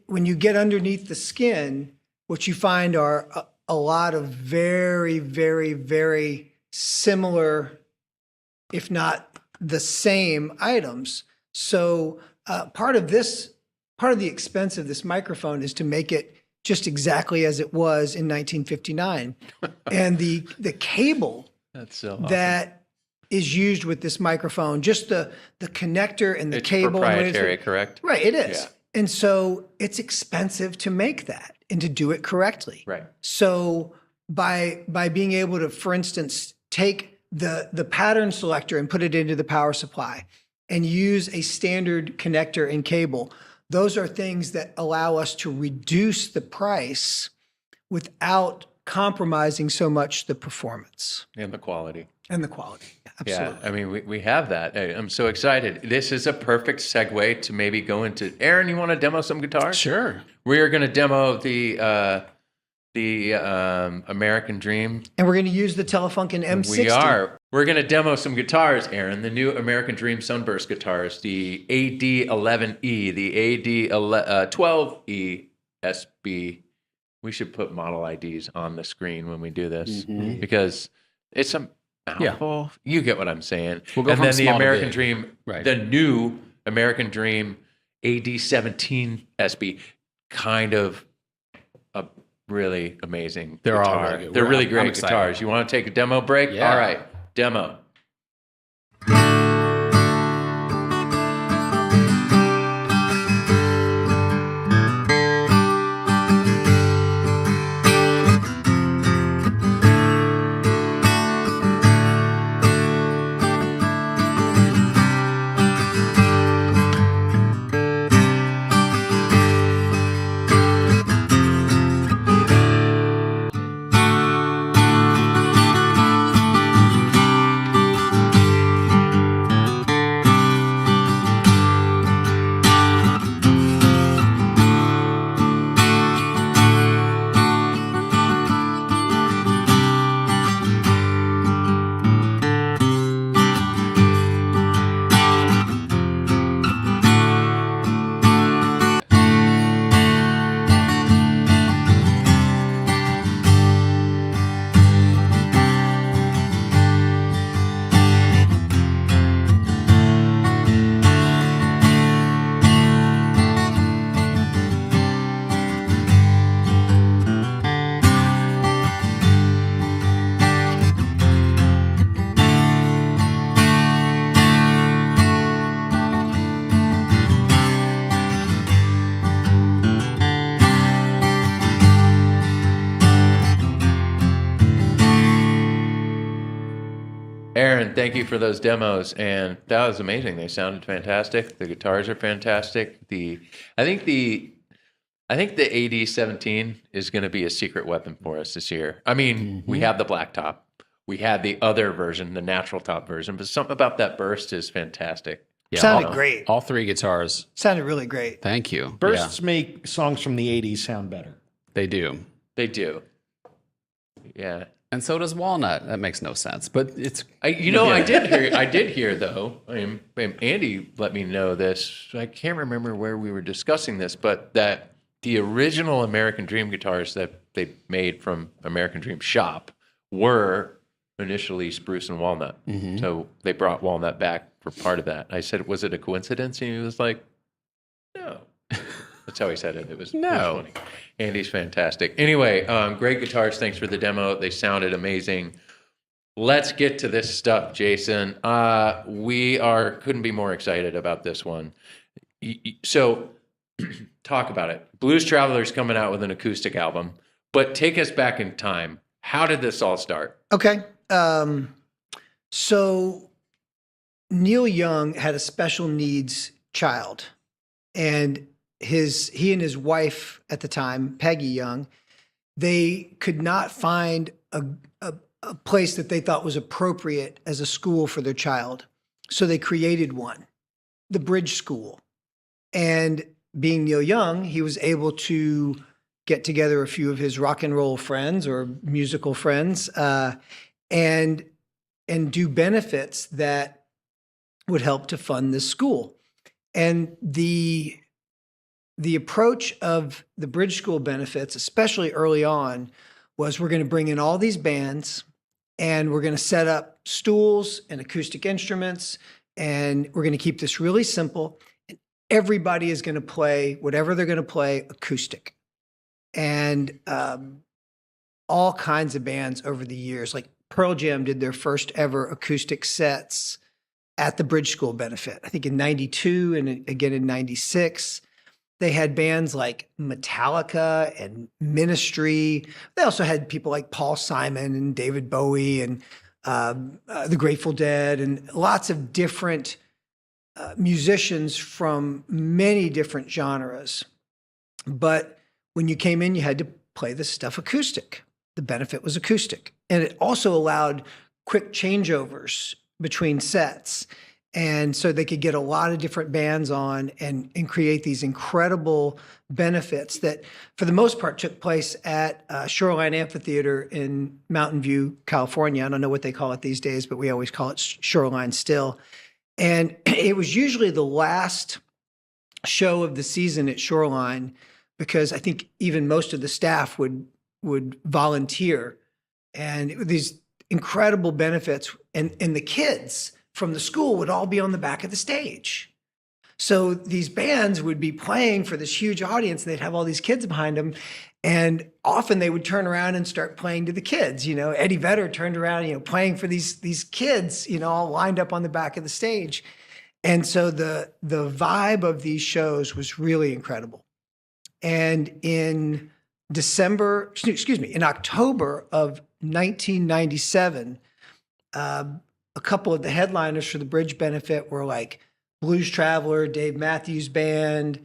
when you get underneath the skin, what you find are a lot of very, very, very similar, if not the same items. So part of the expense of this microphone is to make it just exactly as it was in 1959. And the cable That's so awesome. that is used with this microphone, just the connector and the It's cable. proprietary, correct? Right, it is. Yeah. And so it's expensive to make that and to do it correctly. Right. So by being able to, for instance, take the pattern selector and put it into the power supply and use a standard connector and cable, those are things that allow us to reduce the price without compromising so much the performance And the quality. and the quality. Absolutely. Yeah, I mean, we have that. I'm so excited. This is a perfect segue to maybe go into. Aaron, you want to demo some guitars? Sure. We are going to demo the American Dream. And we're going to use the Telefunken M60. We are. We're going to demo some guitars, Aaron. The new American Dream Sunburst guitars, the AD11E, the AD12E SB. We should put model IDs on the screen when we do this because it's a mouthful. Yeah. You get what I'm saying. We'll go and from then the small to American big. Dream, Right. the new American Dream AD17 SB, kind of a really amazing They're all guitar. really good. They're really I'm great excited. guitars. You want to take a demo break? Yeah. All right, demo. Aaron, thank you for those demos, and that was amazing. They sounded fantastic. The guitars are fantastic. I think the AD17 is going to be a secret weapon for us this year. I mean, we have the black top, we had the other version, the natural top version, but something about that burst is fantastic. Yeah, Sounded great. All three guitars. Sounded really great. Thank you. Bursts make songs from the 80s sound better. They do. They do. Yeah. And so does Walnut. That makes no sense, but it's. I did hear though. Andy let me know this. I can't remember where we were discussing this, but that the original American Dream guitars that they made from American Dream shop were initially spruce and walnut. So they brought walnut back for part of that. I said, "Was it a coincidence?" And he was like, "No." That's how he said it. It was funny. Andy's fantastic. Anyway, great guitars. Thanks for the demo. They sounded amazing. Let's get to this stuff, Jason. We couldn't be more excited about this one. So talk about it. Blues Traveler's coming out with an acoustic album, but take us back in time. How did this all start? Okay. So Neil Young had a special needs child, and he and his wife at the time, Peggy Young, they could not find a place that they thought was appropriate as a school for their child. So they created one, the Bridge School. And being Neil Young, he was able to get together a few of his rock and roll friends or musical friends and do benefits that would help to fund this school. And the approach of the Bridge School benefits, especially early on, was we're going to bring in all these bands and we're going to set up stools and acoustic instruments, and we're going to keep this really simple. And everybody is going to play whatever they're going to play acoustic. And all kinds of bands over the years, like Pearl Jam did their first ever acoustic sets at the Bridge School benefit, I think in 92 and again in 96. They had bands like Metallica and Ministry. They also had people like Paul Simon and David Bowie and the Grateful Dead and lots of different musicians from many different genres. But when you came in, you had to play this stuff acoustic. The benefit was acoustic. And it also allowed quick changeovers between sets. And so they could get a lot of different bands on and create these incredible benefits that, for the most part, took place at Shoreline Amphitheater in Mountain View, California. I don't know what they call it these days, but we always call it Shoreline still. And it was usually the last show of the season at Shoreline because I think even most of the staff would volunteer. And these incredible benefits, and the kids from the school would all be on the back of the stage. So these bands would be playing for this huge audience, and they'd have all these kids behind them. And often they would turn around and start playing to the kids. You know, Eddie Vedder turned around, playing for these kids, all lined up on the back of the stage. And so the vibe of these shows was really incredible. And in October of 1997, a couple of the headliners for the Bridge benefit were like Blues Traveler, Dave Matthews Band,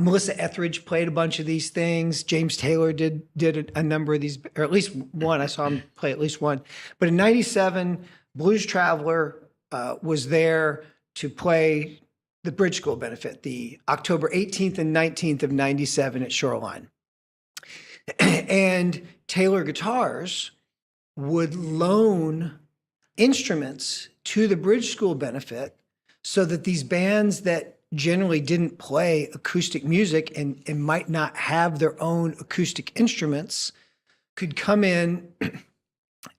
Melissa Etheridge played a bunch of these things. James Taylor did a number of these, or at least one. I saw him play at least one. But in 97, Blues Traveler was there to play the Bridge School benefit, the October 18th and 19th of 97 at Shoreline. And Taylor Guitars would loan instruments to the Bridge School benefit so that these bands that generally didn't play acoustic music and might not have their own acoustic instruments could come in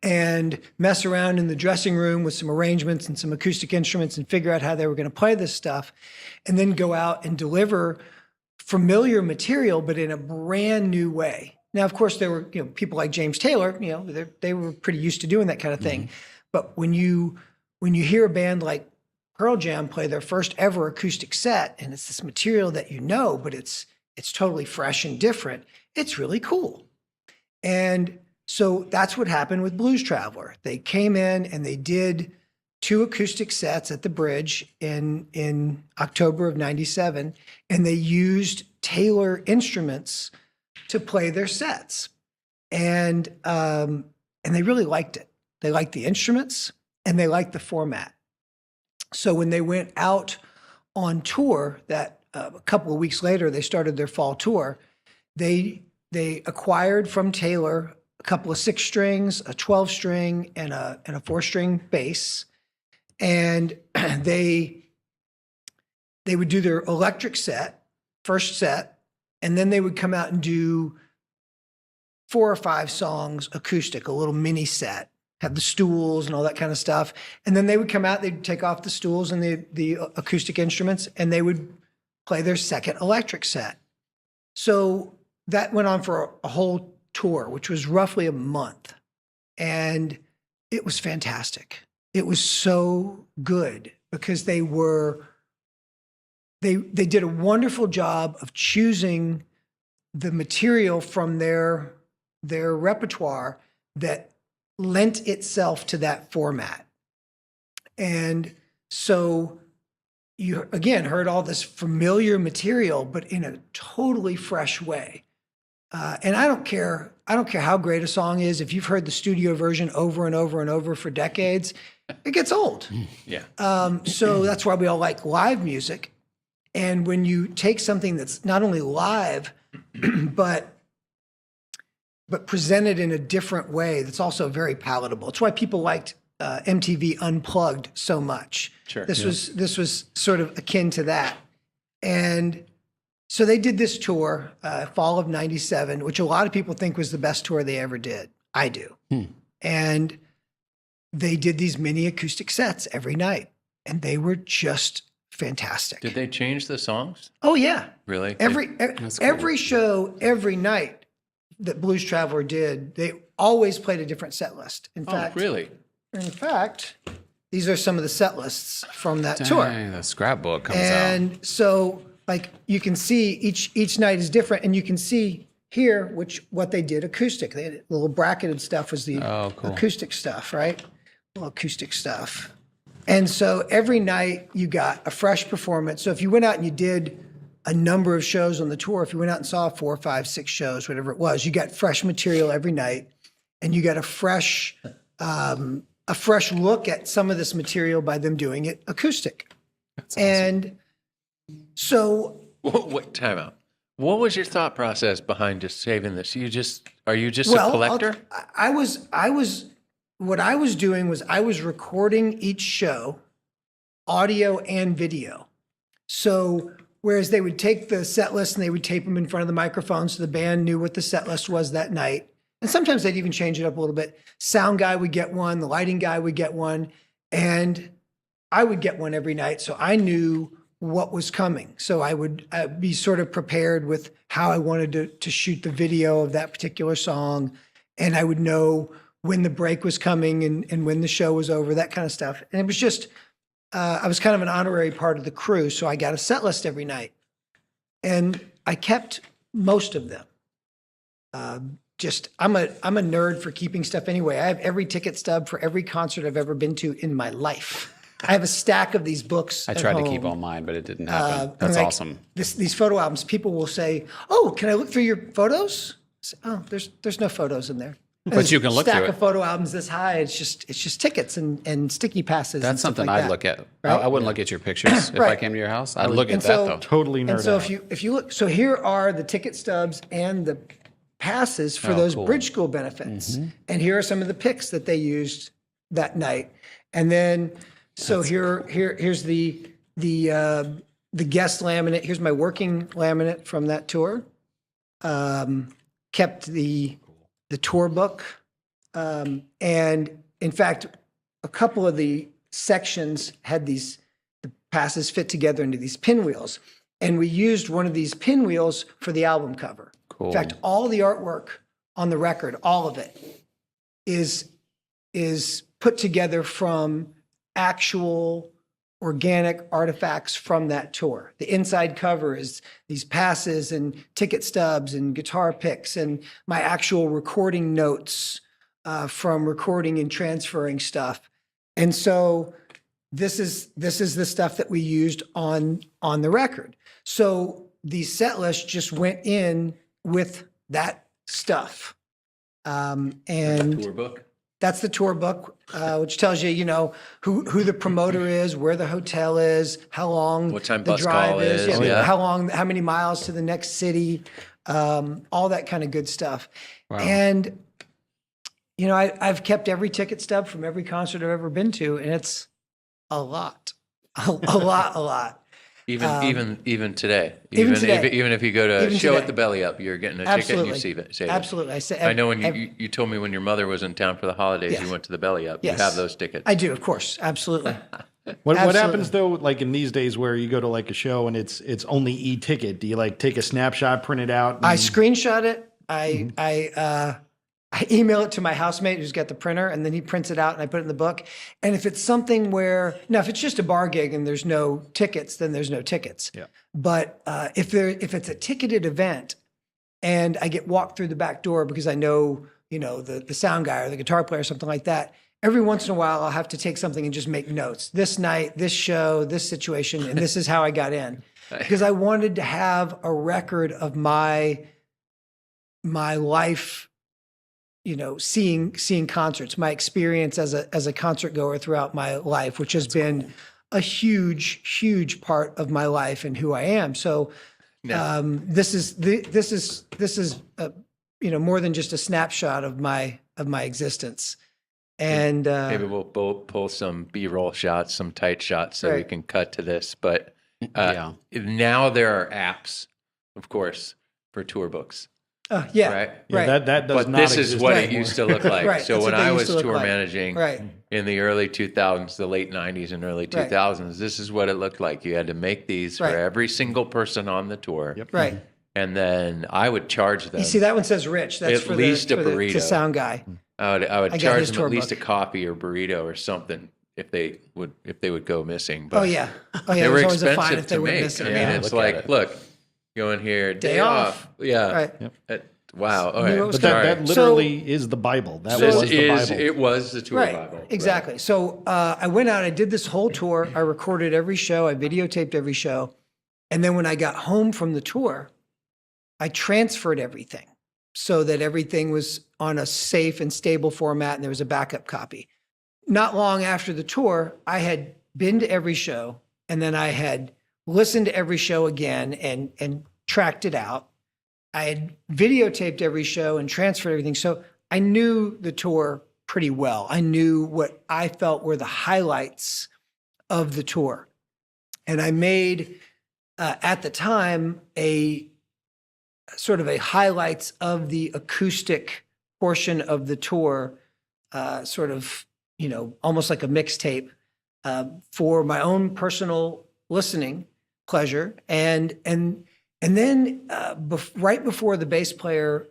and mess around in the dressing room with some arrangements and some acoustic instruments and figure out how they were going to play this stuff, and then go out and deliver familiar material, but in a brand new way. Now, of course, there were people like James Taylor, they were pretty used to doing that kind of thing. Mm-hmm. But when you hear a band like Pearl Jam play their first ever acoustic set, and it's this material that but it's totally fresh and different, it's really cool. And so that's what happened with Blues Traveler. They came in and they did 2 acoustic sets at the Bridge in October of 97, and they used Taylor instruments to play their sets. And they really liked it. They liked the instruments and they liked the format. So when they went out on tour, that a couple of weeks later, they started their fall tour, they acquired from Taylor a couple of 6 strings, a 12 string, and a 4-string bass. And they would do their electric set, first set, and then they would come out and do 4 or 5 songs acoustic, a little mini set, have the stools and all that kind of stuff. And then they would come out, they'd take off the stools and the acoustic instruments, and they would play their second electric set. So that went on for a whole tour, which was roughly a month. And it was fantastic. It was so good because they did a wonderful job of choosing the material from their repertoire that lent itself to that format. And so you, again, heard all this familiar material, but in a totally fresh way. And I don't care how great a song is. If you've heard the studio version over and over and over for decades, it gets old. Yeah. So that's why we all like live music. And when you take something that's not only live, but presented in a different way, that's also very palatable. It's why people liked MTV Unplugged so much. Sure. This was sort of akin to that. And so they did this tour, fall of 97, which a lot of people think was the best tour they ever did. I do. And they did these mini acoustic sets every night, and they were just fantastic. Did they change the songs? Oh yeah, Really? every show, every night that Blues Traveler did, they always played a different set list. In fact, really? In fact, these are some of the set lists from that tour. The scrapbook comes out. And so, like, you can see each night is different, and you can see here what they did acoustic. They had little bracketed stuff was the acoustic stuff, right? Little acoustic stuff. And so every night you got a fresh performance. So if you went out and you did a number of shows on the tour, if you went out and saw 4, 5, 6 shows, whatever it was, you got fresh material every night, and you got a fresh look at some of this material by them doing it acoustic. That's awesome. And so, what time out? What was your thought process behind just saving this? Are you just a collector? What I was doing was I was recording each show, audio and video. So whereas they would take the set list and they would tape them in front of the microphone so the band knew what the set list was that night. And sometimes they'd even change it up a little bit. Sound guy would get one, the lighting guy would get one, and I would get one every night. So I knew what was coming. So I would be sort of prepared with how I wanted to shoot the video of that particular song. And I would know when the break was coming and when the show was over, that kind of stuff. And it was just, I was kind of an honorary part of the crew. So I got a set list every night. And I kept most of them. I'm a nerd for keeping stuff anyway. I have every ticket stub for every concert I've ever been to in my life. I have a stack of these books. I tried to keep all mine, but it didn't happen. That's awesome. These photo albums, people will say, "Oh, can I look through your photos?" I say, "Oh, there's no photos in there." But you can look through stack it. of photo albums this high. It's just tickets and sticky passes. That's and stuff something like I'd that. look at. Right? I wouldn't look at your pictures if I came to your house. I'd look at And that so- though. Totally nerd And so out. if you look, so here are the ticket stubs and the passes for those cool. bridge school benefits, and here are some of the picks that they used that night. And then so here's the guest laminate. Here's my working laminate from that tour. Kept the tour book, and in fact, a couple of the sections had the passes fit together into these pinwheels, and we used one of these pinwheels for the album cover. Cool. In fact, all the artwork on the record, all of it, is put together from actual organic artifacts from that tour. The inside cover is these passes and ticket stubs and guitar picks and my actual recording notes from recording and transferring stuff. And so this is the stuff that we used on the record. So the set list just went in with that stuff. And Tour book? that's the tour book, which tells you, who the promoter is, where the hotel is, how long What time the bus drive call is, is, yeah. how many miles to the next city, all that kind of good stuff. Wow. And, I've kept every ticket stub from every concert I've ever been to, and it's a lot, a lot. Even today. Even today. Even if you go to a Even show today. at the Belly Up, you're getting a Absolutely. ticket and you save it. Absolutely. I know when you told me when your mother was in town for the holidays, Yes. you went to the Belly Up. Yes. You have those tickets. I do, of course. Absolutely. What Absolutely. happens though, like in these days where you go to like a show and it's only e-ticket? Do you like take a snapshot, print it out? I screenshot it. I email it to my housemate who's got the printer, and then he prints it out and I put it in the book. And if it's something if it's just a bar gig and there's no tickets, then there's no tickets. Yeah. But if it's a ticketed event and I get walked through the back door because I know, the sound guy or the guitar player or something like that, every once in a while I'll have to take something and just make notes. This night, this show, this situation, and this is how I got in. Because I wanted to have a record of my life, seeing concerts, my experience as a concert goer throughout my life, which has been a huge part of my life and who I am. So this is more than just a snapshot of my existence. And Maybe we'll pull some B-roll shots, some tight shots, so we Right. can cut to this. But Yeah. now there are apps, of course, for tour books. Yeah. right? Yeah, Right. that does But not this is exist what it anymore. used to look like. Right, So that's when what they I used was to look tour like. managing Right. in the early 2000s, the late 90s and early 2000s, this is what it looked like. You had to make these Right. for every single person on the tour. Yep. Right. And then I would charge them You see, that one says Rich. That's At for least a the burrito. sound guy. I would I got charge his them tour at least book. a coffee or burrito or something if they would go missing. But Oh yeah. Oh they yeah. were There's always a fine expensive if they to went make. missing. I mean, Yeah. it's Look at like, it. look, go in here, day off. Yeah. Right. Wow. Knew Okay. what was But coming. that literally is the Bible. That This was the is Bible. it was the tour Right. Bible. Exactly. So I went out. I did this whole tour. I recorded every show. I videotaped every show. And then when I got home from the tour, I transferred everything so that everything was on a safe and stable format, and there was a backup copy. Not long after the tour, I had been to every show, and then I had listened to every show again and tracked it out. I had videotaped every show and transferred everything. So I knew the tour pretty well. I knew what I felt were the highlights of the tour. And I made, at the time, a sort of a highlights of the acoustic portion of the tour, sort of, almost like a mixtape for my own personal listening pleasure. And then right before the bass player,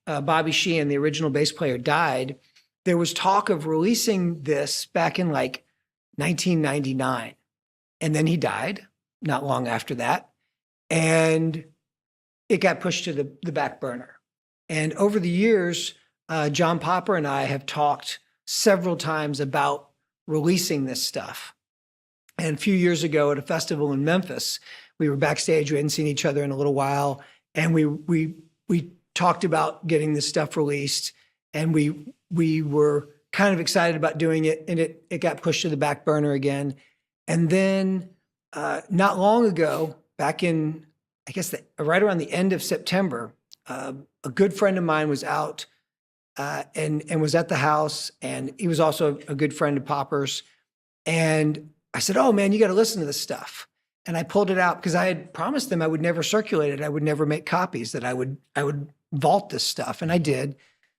Bobby Sheehan, the original bass player, died, there was talk of releasing this back in like 1999. And then he died not long after that. And it got pushed to the back burner. And over the years, John Popper and I have talked several times about releasing this stuff. And a few years ago at a festival in Memphis, we were backstage. We hadn't seen each other in a little while, and we talked about getting this stuff released. And we were kind of excited about doing it, and it got pushed to the back burner again. And then not long ago, back in I guess right around the end of September, a good friend of mine was out and was at the house, and he was also a good friend of Popper's. And I said, "Oh man, you got to listen to this stuff." And I pulled it out because I had promised them I would never circulate it. I would never make copies. That I would vault this stuff, and I did.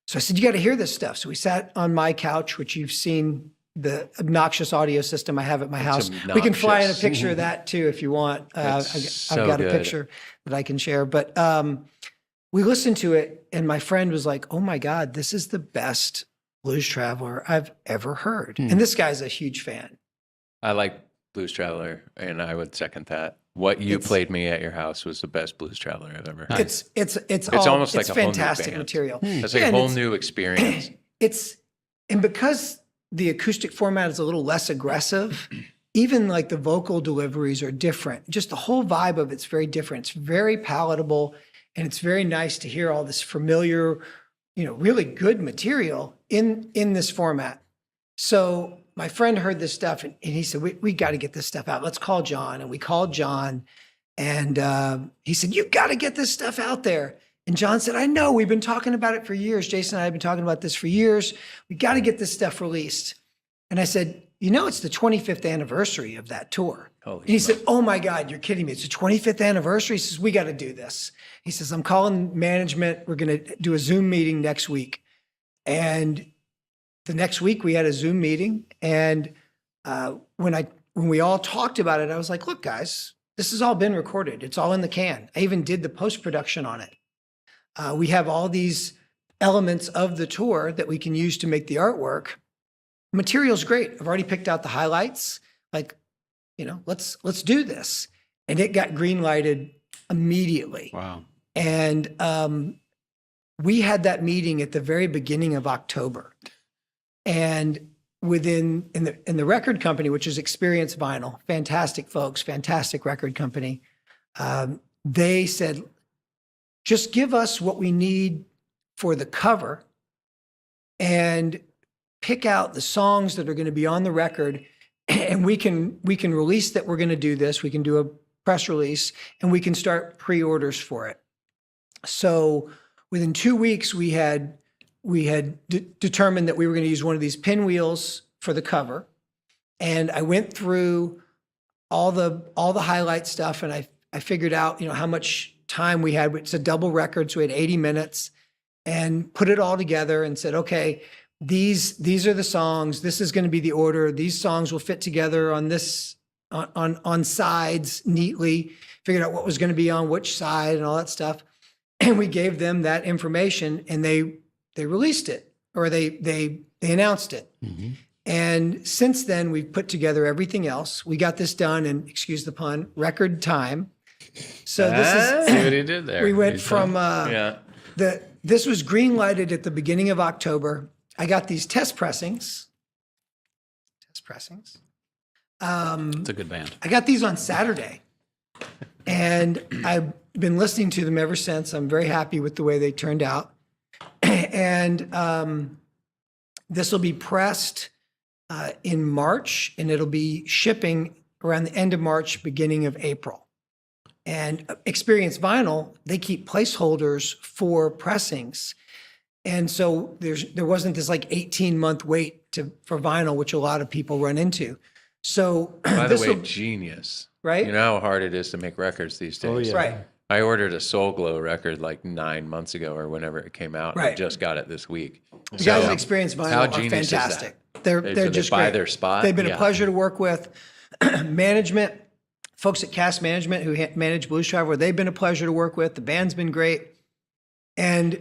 So I said, "You got to hear this stuff." So we sat on my couch, which you've seen the obnoxious audio system I have at my house. We can fly in a picture of that too if you want. I've got a picture that I can share. But we listened to it, and my friend was like, "Oh my God, this is the best Blues Traveler I've ever heard." And this guy's a huge fan. I like Blues Traveler, and I would second that. What you played me at your house was the best Blues Traveler I've ever heard. It's almost like it's a whole new fantastic band. material. It's like a whole new experience. And because the acoustic format is a little less aggressive, even like the vocal deliveries are different. Just the whole vibe of it's very different. It's very palatable, and it's very nice to hear all this familiar, really good material in this format. So my friend heard this stuff, and he said, we got to get this stuff out. Let's call John. And we called John, and he said, "You've got to get this stuff out there." And John said, "I know, we've been talking about it for years. Jason and I have been talking about this for years. We got to get this stuff released." And I said, "It's the 25th anniversary of that tour." Holy And he said, "Oh my God, you're kidding me. It's the 25th anniversary." He says, "We got to do this." He says, "I'm calling management. We're going to do a Zoom meeting next week." And the next week we had a Zoom meeting. And when we all talked about it, I was like, "Look, guys, this has all been recorded. It's all in the can. I even did the post-production on it. We have all these elements of the tour that we can use to make the artwork. Material's great. I've already picked out the highlights. Like, let's do this." And it got green lighted immediately. Wow. And we had that meeting at the very beginning of October. And in the record company, which is Experience Vinyl, fantastic folks, fantastic record company, they said, "Just give us what we need for the cover and pick out the songs that are going to be on the record, and we can release that we're going to do this. We can do a press release, and we can start pre-orders for it." So within 2 weeks, we had determined that we were going to use one of these pinwheels for the cover. And I went through all the highlight stuff, and I figured out, how much time we had. It's a double record, so we had 80 minutes, and put it all together and said, okay, these are the songs. This is going to be the order. These songs will fit together on this on sides neatly. Figured out what was going to be on which side and all that stuff, and we gave them that information, and they released it, or they announced it. Mm-hmm. And since then, we've put together everything else. We got this done in, excuse the pun, record time. So this is see what he did there. We went from this was green lighted at the beginning of October. I got these test pressings. It's a good band. I got these on Saturday, and I've been listening to them ever since. I'm very happy with the way they turned out. And this will be pressed in March, and it'll be shipping around the end of March, beginning of April. And Experience Vinyl, they keep placeholders for pressings. And so there wasn't this like 18-month wait for vinyl, which a lot of people run into. So by the way, genius. Right? You know how hard it is to make records these days. Oh, yeah. Right. I ordered a Soul Glow record like 9 months ago or whenever it came out. Right. I just got it this week. The guys at Experience how Vinyl are genius is that? fantastic. They're just buy great. their spot. They've been a Yeah. pleasure to work with. Management, folks at Cast Management who manage Blues Traveler, they've been a pleasure to work with. The band's been great. And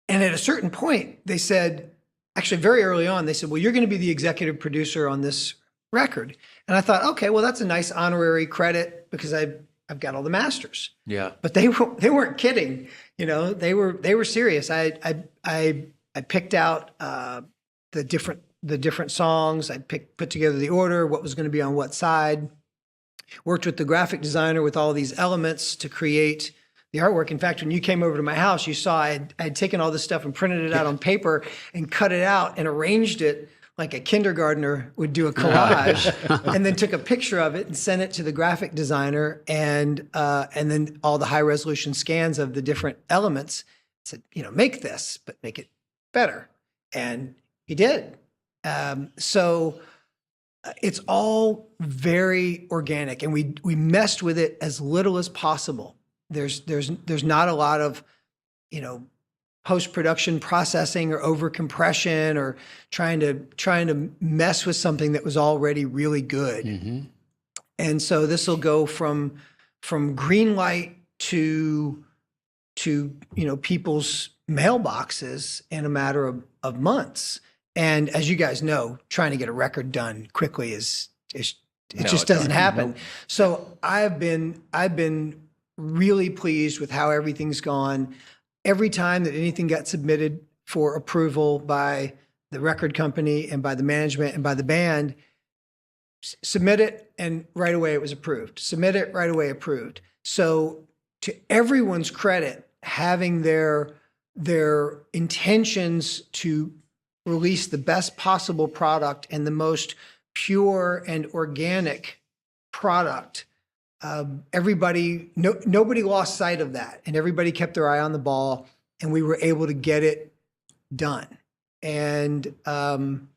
at a certain point, they said, actually very early on, they said, well, you're going to be the executive producer on this record. And I thought, okay, well, that's a nice honorary credit because I've got all the masters. Yeah. But they weren't kidding. You know, they were serious. I picked out the different songs. I put together the order, what was going to be on what side. Worked with the graphic designer with all these elements to create the artwork. In fact, when you came over to my house, you saw I had taken all this stuff and printed it out on paper and cut it out and arranged it like a kindergartner would do a collage, and then took a picture of it and sent it to the graphic designer, and then all the high resolution scans of the different elements. Said, make this, but make it better, and he did. So it's all very organic, and we messed with it as little as possible. There's not a lot of, post-production processing or over compression or trying to mess with something that was already really good. Mm-hmm. And so this will go from green light to people's mailboxes in a matter of months. And as you guys know, trying to get a record done quickly it just doesn't happen. Nope. So I've been really pleased with how everything's gone. Every time that anything got submitted for approval by the record company and by the management and by the band, submit it and right away it was approved. Submit it, right away approved. So to everyone's credit, having their intentions to release the best possible product and the most pure and organic product, nobody lost sight of that, and everybody kept their eye on the ball, and we were able to get it done. And I'm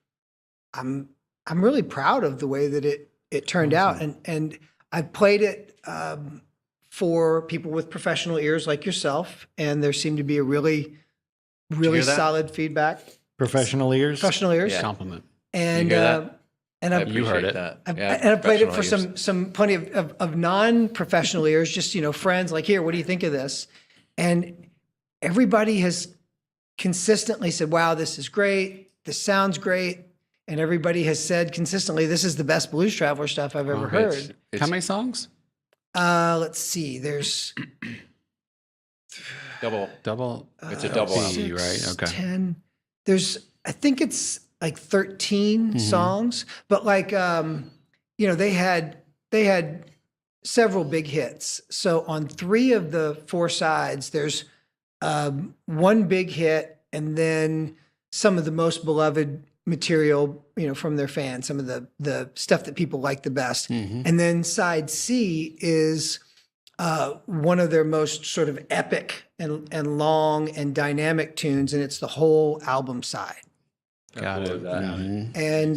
really proud of the way that it turned out. And I played it for people with professional ears like yourself, and there seemed to be a really solid feedback. Professional ears. Yeah. Compliment. And you hear that? And You heard it. And I played it for some plenty of non-professional ears, just friends. Like, here, what do you think of this? And everybody has consistently said, "Wow, this is great. This sounds great." And everybody has said consistently, "This is the best Blues Traveler stuff I've ever heard." How many songs? Let's see. There's double. It's a double album, right? Okay. 10. I think it's like 13 songs, but like, they had several big hits. So on 3 of the 4 sides, there's one big hit, and then some of the most beloved material, from their fans, some of the stuff that people like the best. Mm-hmm. And then side C is one of their most sort of epic and long and dynamic tunes, and it's the whole album side. Got it. Mm-hmm. And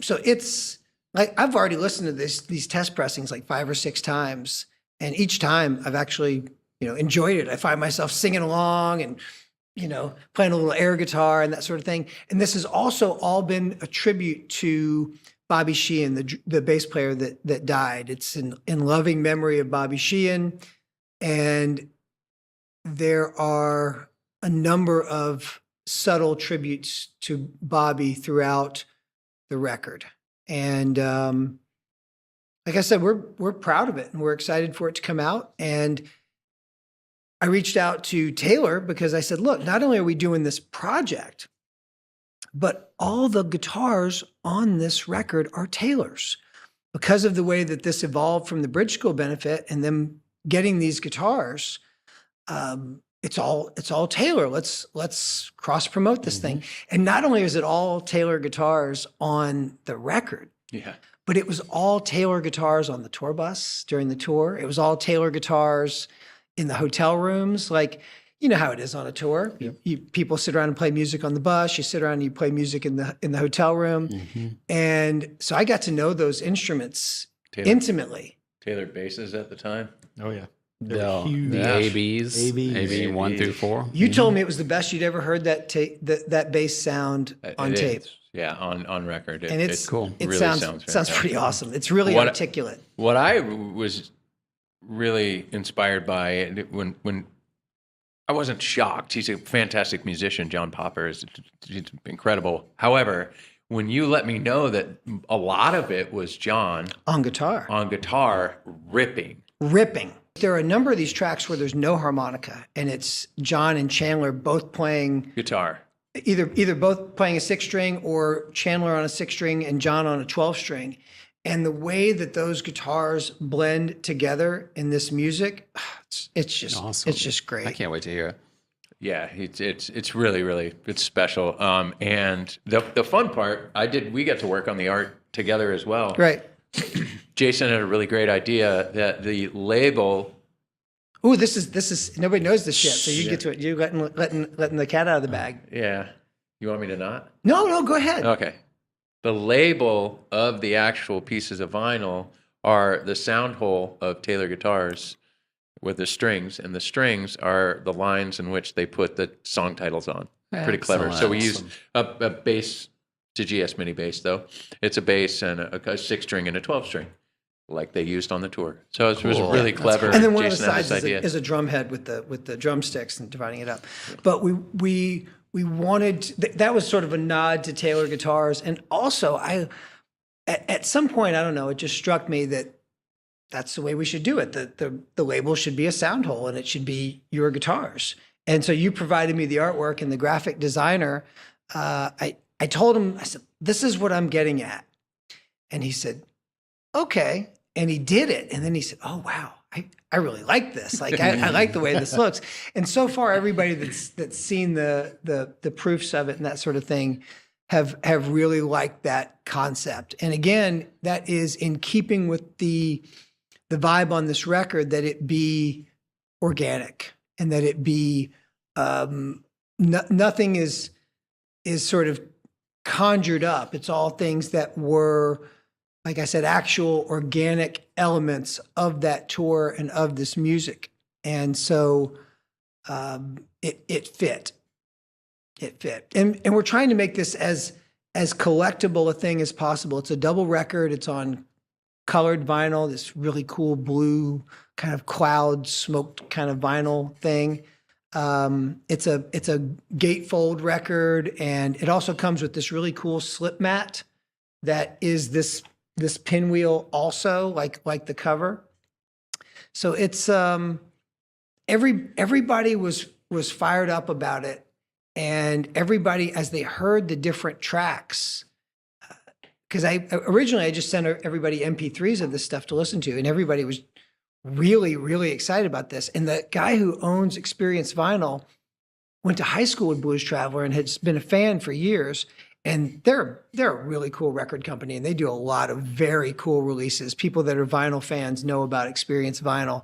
so it's like I've already listened to these test pressings like 5 or 6 times, and each time I've actually enjoyed it. I find myself singing along and, playing a little air guitar and that sort of thing. And this has also all been a tribute to Bobby Sheehan, the bass player that died. It's in loving memory of Bobby Sheehan. And there are a number of subtle tributes to Bobby throughout the record. And like I said, we're proud of it and we're excited for it to come out. And I reached out to Taylor because I said, look, not only are we doing this project, but all the guitars on this record are Taylor's. Because of the way that this evolved from the Bridge School benefit and them getting these guitars, it's all Taylor. Let's cross promote this thing. And not only is it all Taylor guitars on the record, but it was all Taylor guitars on the tour bus during the tour. It was all Taylor guitars in the hotel rooms. Like, you know how it is on a tour. People sit around and play music on the bus. You sit around and you play music in the hotel room. And so I got to know those instruments intimately. Taylor basses at the time. Oh yeah. The ABs, AB 1 through 4. You told me it was the best you'd ever heard that bass sound on tape. Yeah, on record. And it's cool. It really sounds pretty awesome. It's really articulate. What I was really inspired by when I wasn't shocked. He's a fantastic musician. John Popper he's incredible. However, when you let me know that a lot of it was John on guitar, ripping. There are a number of these tracks where there's no harmonica, and it's John and Chandler both playing guitar. Either both playing a 6-string or Chandler on a 6-string and John on a 12-string. And the way that those guitars blend together in this music, it's just awesome. It's just great. I can't wait to hear it. Yeah, it's really it's special. And the fun part, we got to work on the art together as well. Right. Jason had a really great idea that the label. Ooh, this is nobody knows this yet, so you get to it. You letting the cat out of the bag. Yeah. You want me to not? No, go ahead. Okay. The label of the actual pieces of vinyl are the sound hole of Taylor guitars with the strings, and the strings are the lines in which they put the song titles on. Pretty clever. So we use a bass, to GS mini bass though. It's a bass and a 6-string and a 12-string, like they used on the tour. So it was really clever. And then one Jason of the sides is a drum head with the drumsticks and dividing it up. But we wanted that was sort of a nod to Taylor guitars, and also at some point, I don't know, it just struck me that that's the way we should do it. The label should be a sound hole, and it should be your guitars. And so you provided me the artwork, and the graphic designer. I told him, I said, "This is what I'm getting at," and he said, "Okay," and he did it, and then he said, "Oh wow, I really like this. Like I like the way this looks." And so far, everybody that's seen the proofs of it and that sort of thing have really liked that concept. And again, that is in keeping with the vibe on this record, that it be organic and that it be nothing is sort of conjured up. It's all things that were, like I said, actual organic elements of that tour and of this music. And so it fit. It fit. And we're trying to make this as collectible a thing as possible. It's a double record. It's on colored vinyl, this really cool blue kind of cloud smoked kind of vinyl thing. It's a gatefold record, and it also comes with this really cool slip mat that is this pinwheel also, like the cover. So it's everybody was fired up about it, and everybody, as they heard the different tracks, because originally I just sent everybody MP3s of this stuff to listen to, and everybody was really, really excited about this. And the guy who owns Experience Vinyl went to high school with Blues Traveler and has been a fan for years. And they're a really cool record company, and they do a lot of very cool releases. People that are vinyl fans know about Experience Vinyl.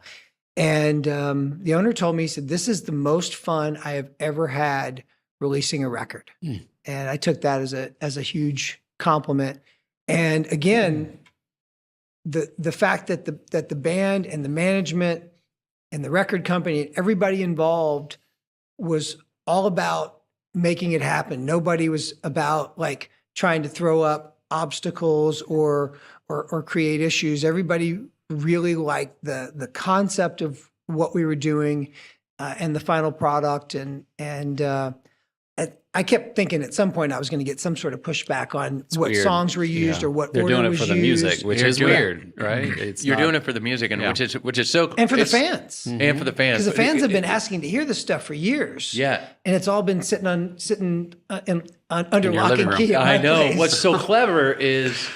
And the owner told me, he said, "This is the most fun I have ever had releasing a record." And I took that as a huge compliment. And again, the fact that the band and the management and the record company, and everybody involved was all about making it happen. Nobody was about like trying to throw up obstacles or create issues. Everybody really liked the concept of what we were doing and the final product. I kept thinking at some point I was going to get some sort of pushback on what weird. songs were used or what they're order doing it was for the used. music, which You're is doing it. weird, right? It's You're not- doing it for the music, and which is so, And for the it's- fans. and for the fans, Because the But fans have been asking to hear this stuff for years. Yeah. And it's all been sitting under your lock living and room. key. at I my know. place. What's so clever is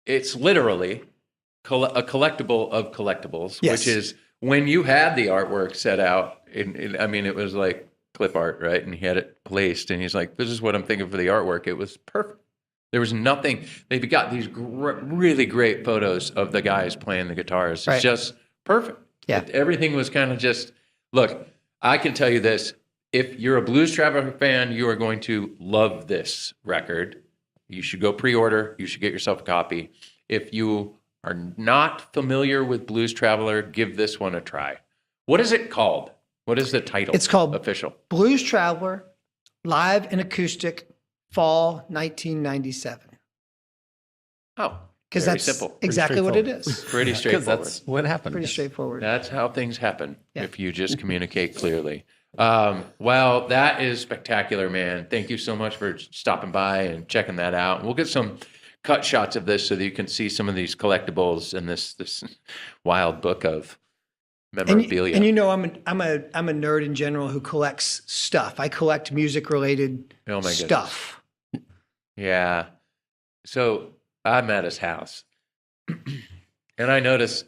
it's literally a collectible of collectibles, Yes. which is when you had the artwork set out. I mean, it was like clip art, right? And he had it placed, and he's like, "This is what I'm thinking for the artwork." It was perfect. There was nothing. They've got these really great photos of the guys playing the guitars. It's Right. just perfect. Yeah. Everything was kind of just, look, I can tell you this. If you're a Blues Traveler fan, you are going to love this record. You should go pre-order. You should get yourself a copy. If you are not familiar with Blues Traveler, give this one a try. What is it called? What is the title? It's called Official. Blues Traveler, live and acoustic, fall 1997. Oh, Because very that's simple. exactly what it is. Pretty Because straightforward. that's what happened. Pretty straightforward. That's how things happen Yeah. if you just communicate clearly. Well, that is spectacular, man. Thank you so much for stopping by and checking that out. We'll get some cut shots of this so that you can see some of these collectibles in this wild book of memorabilia. And you know, I'm a nerd in general who collects stuff. I collect music related Oh my goodness. stuff. Yeah. So I'm at his house and I noticed,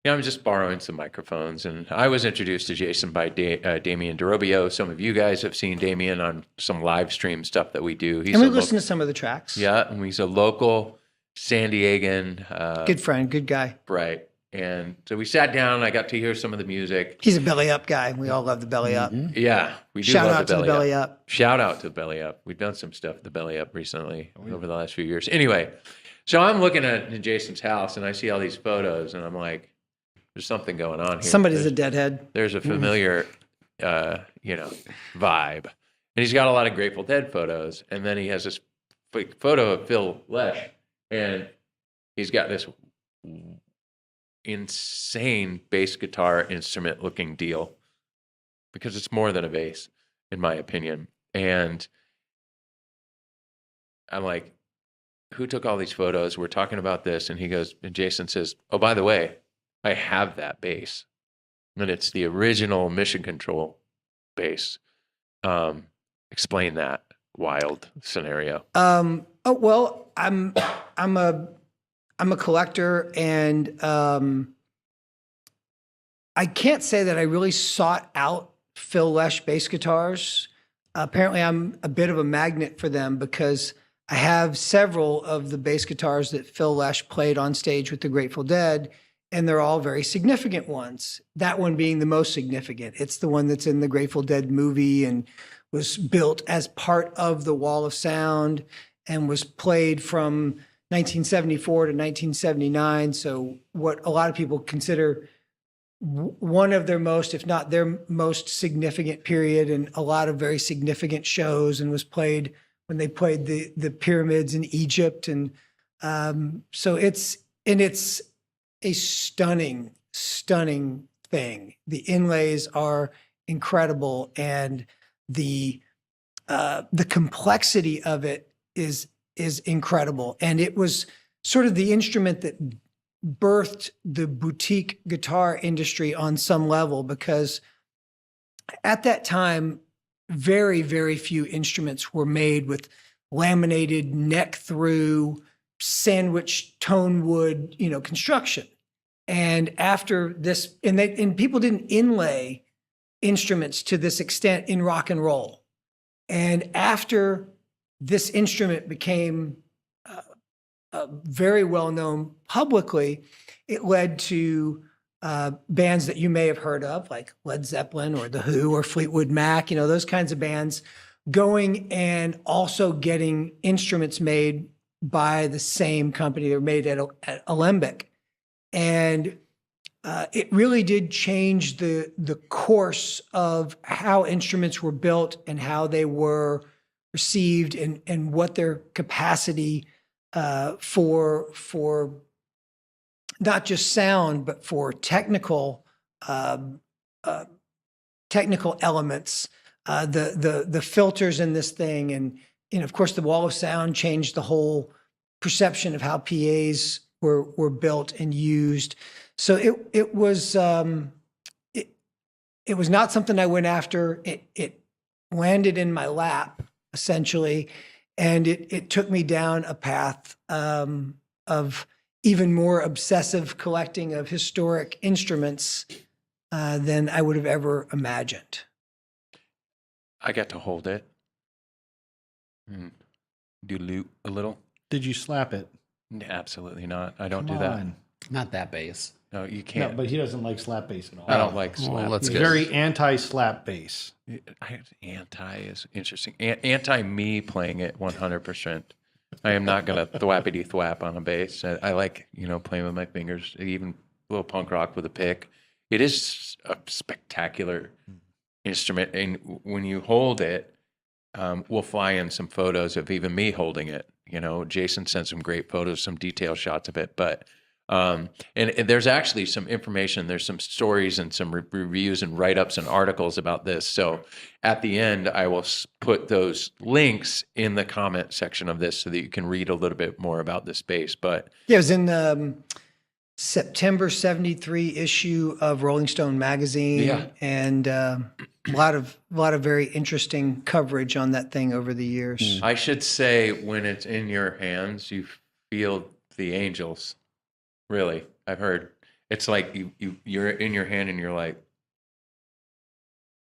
I'm just borrowing some microphones, and I was introduced to Jason by Damian DeRobio. Some of you guys have seen Damian on some live stream stuff that we do. And we listen to some of the tracks. Yeah, and he's a local San Diegan. Good friend, good guy. Right. And so we sat down, and I got to hear some of the music. He's a belly up guy. We all love the belly up. Yeah, we do Shout love out to the belly up. Shout out to the Belly Up. We've done some stuff at the Belly Up recently over the last few years. Anyway, so I'm looking at Jason's house, and I see all these photos, and I'm like, there's something going on here. Somebody's a deadhead. There's a familiar, vibe. And he's got a lot of Grateful Dead photos. And then he has this photo of Phil Lesh, and he's got this insane bass guitar instrument looking deal, because it's more than a bass, in my opinion. And I'm like, who took all these photos? We're talking about this. And he goes, and Jason says, oh, by the way, I have that bass, and it's the original Mission Control bass. Explain that wild scenario. Oh well, I'm a collector, and I can't say that I really sought out Phil Lesh bass guitars. Apparently, I'm a bit of a magnet for them because I have several of the bass guitars that Phil Lesh played on stage with the Grateful Dead, and they're all very significant ones. That one being the most significant. It's the one that's in the Grateful Dead movie and was built as part of the Wall of Sound and was played from 1974 to 1979. So what a lot of people consider one of their most, if not their most significant period, and a lot of very significant shows, and was played when they played the pyramids in Egypt. And so it's a stunning thing. The inlays are incredible, and the complexity of it is incredible. And it was sort of the instrument that birthed the boutique guitar industry on some level, because at that time, very, very few instruments were made with laminated neck through sandwich tone wood, construction. And after this, and people didn't inlay instruments to this extent in rock and roll. And after this instrument became very well known publicly, it led to bands that you may have heard of, like Led Zeppelin or The Who or Fleetwood Mac, those kinds of bands, going and also getting instruments made by the same company. They were made at Alembic. And it really did change the course of how instruments were built and how they were received and what their capacity for not just sound, but for technical elements, the filters in this thing, and of course the wall of sound changed the whole perception of how PAs were built and used. So it was not something I went after. It landed in my lap essentially, and it took me down a path of even more obsessive collecting of historic instruments than I would have ever imagined. I got to hold it. Do loot a little. Did you slap it? Absolutely not. I don't Come do that. on. Not that bass. No, you No, can't. but he doesn't like slap bass at all. I don't like slap. let's He's go. very anti-slap bass. Anti is interesting. Anti me playing it 100%. I am not gonna thwappity thwap on a bass. I like playing with my fingers, even a little punk rock with a pick. It is a spectacular instrument, and when you hold it, we'll fly in some photos of even me holding it. Jason sent some great photos, some detail shots of it, but. And there's actually some information, there's some stories and some reviews and write-ups and articles about this. So at the end, I will put those links in the comment section of this so that you can read a little bit more about this space. But Yeah, it was in the September 73 issue of Rolling Stone magazine. Yeah. And a lot of very interesting coverage on that thing over the years. I should say when it's in your hands, you feel the angels. Really, I've heard it's like you're in your hand and you're like,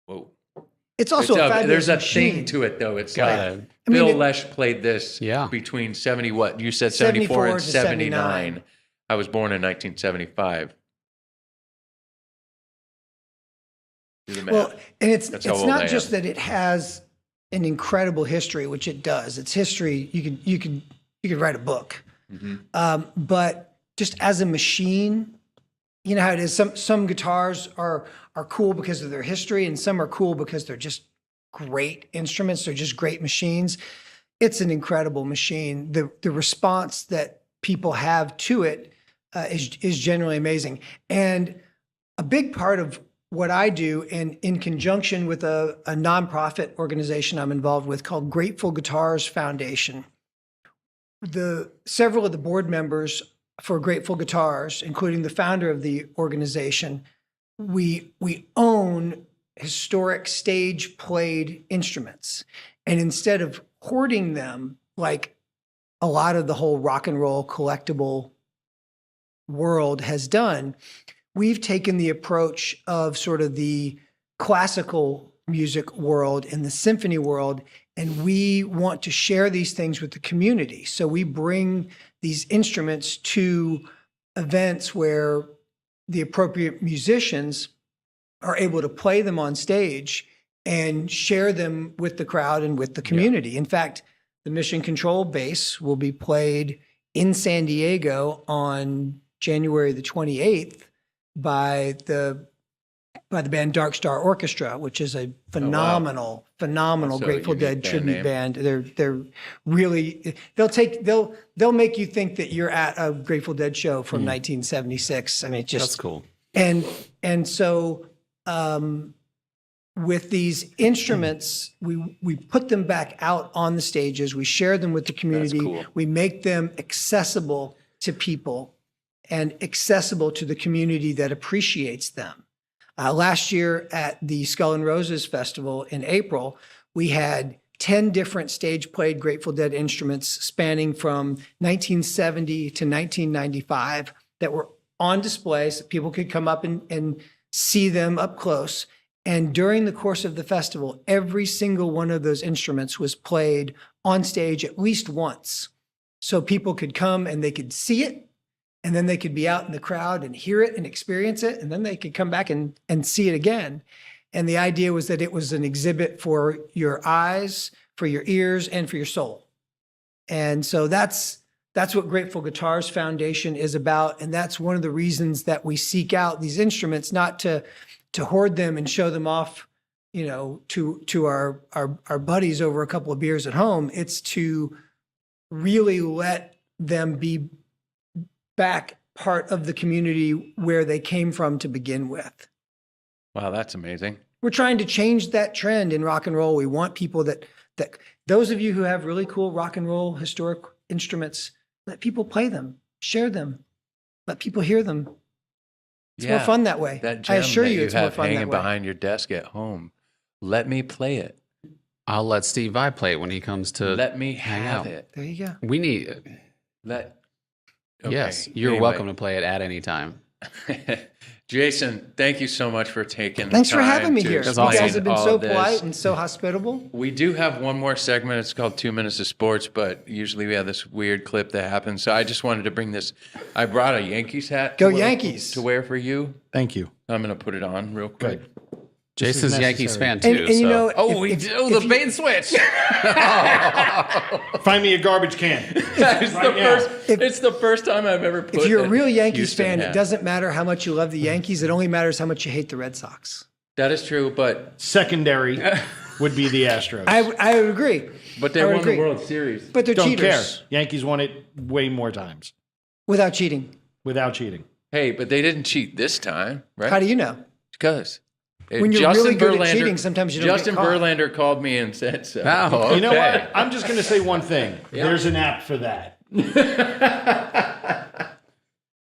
whoa. It's also a fabulous there's a machine. thing to it though. It's Got like it. I mean, Bill Lesh played this Yeah. between 70 what you said 74 74 and to 79. 79. I was born in 1975. Do the math. Well, and it's That's how old I not am. just that it has an incredible history, which it does. Its history, you could write a book. Mhm. But just as a machine, you know how it is. Some guitars are cool because of their history, and some are cool because they're just great instruments. They're just great machines. It's an incredible machine. The response that people have to it is generally amazing. And a big part of what I do, and in conjunction with a nonprofit organization I'm involved with called Grateful Guitars Foundation, several of the board members for Grateful Guitars, including the founder of the organization, we own historic stage played instruments. And instead of hoarding them like a lot of the whole rock and roll collectible world has done, we've taken the approach of sort of the classical music world and the symphony world, and we want to share these things with the community. So we bring these instruments to events where the appropriate musicians are able to play them on stage and share them with the crowd and with the community. In fact, the Mission Control bass will be played in San Diego on January the 28th by the band Dark Star Orchestra, which is a phenomenal Also a Grateful unique Dead band tribute name. band. They're really they'll make you think that you're at a Grateful Dead show from 1976. I mean, just That's cool. and so with these instruments, we put them back out on the stages. We share them with the community. cool. We make them accessible to people and accessible to the community that appreciates them. Last year at the Skull and Roses Festival in April, we had 10 different stage played Grateful Dead instruments spanning from 1970 to 1995 that were on display so people could come up and see them up close. And during the course of the festival, every single one of those instruments was played on stage at least once. So people could come and they could see it, and then they could be out in the crowd and hear it and experience it, and then they could come back and see it again. And the idea was that it was an exhibit for your eyes, for your ears, and for your soul. And so that's That's what Grateful Guitars Foundation is about. And that's one of the reasons that we seek out these instruments, not to hoard them and show them off, to our buddies over a couple of beers at home. It's to really let them be back part of the community where they came from to begin with. Wow, that's amazing. We're trying to change that trend in rock and roll. We want people that those of you who have really cool rock and roll historic instruments, let people play them, share them, let people hear them. It's more fun that way. That I gem assure that you, it's more have fun that hanging way. behind your desk at home. Let me play it. I'll let Steve Vai play it when he comes to. Let me hang have out. it. There you go. We need. Okay, Yes, you're anyway. welcome to play it at any time. Jason, thank you so much for taking the Thanks for time having me to here. You That's explain guys have been all so this. polite and so hospitable. We do have one more segment. It's called 2 Minutes of Sports, but usually we have this weird clip that happens. So I just wanted to bring this. I brought a Yankees hat. Go to wear- Yankees. To wear for you. Thank you. I'm going to put it on real quick. Good. Jason's a Yankees necessary. fan too. And you so- know, oh, if- the bait and switch. Find me a garbage can. It's, Right now. it's the first time I've ever put If you're a real Yankees Houston fan, hat. it doesn't matter how much you love the Yankees. It only matters how much you hate the Red Sox. That is true, but Secondary would be the Astros. I would agree. they I would won the agree. World Series. But they're Don't cheaters care. Yankees won it way more times without cheating. without cheating. Hey, but they didn't cheat this time, right? How do you know? Because When you're really good at cheating, sometimes you don't Justin get caught. Verlander called me and said so. Oh, You know Okay. what? I'm just going to say one thing. There's an app for that.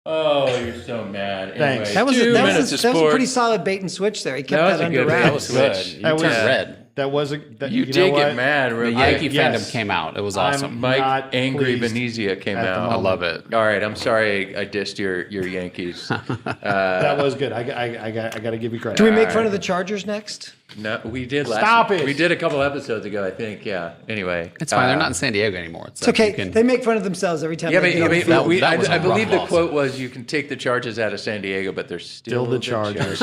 Oh, you're so mad. Thanks. Anyway, That was 2 minutes of that was a pretty sports. solid bait and switch there. He kept That was that a under good bait and wraps. switch. You That was- turned red. That was a. You know did what? get mad. The Real Yankee quick. Yes. fandom came out. It was I'm awesome. Mike not Angry pleased Venezia came at the out. I moment. love it. All right, I'm sorry I dissed your Yankees. That was good. I got to give you credit. Do we make fun of the Chargers next? No, we did last. Stop it. We did a couple episodes ago, I think. Yeah. Anyway, It's fine. They're not in San Diego anymore. It's okay. They make fun of themselves every time Yeah, they but get on the field. that was a I believe the rough quote was, "You can take the Chargers out of San Diego, but they're still the Chargers."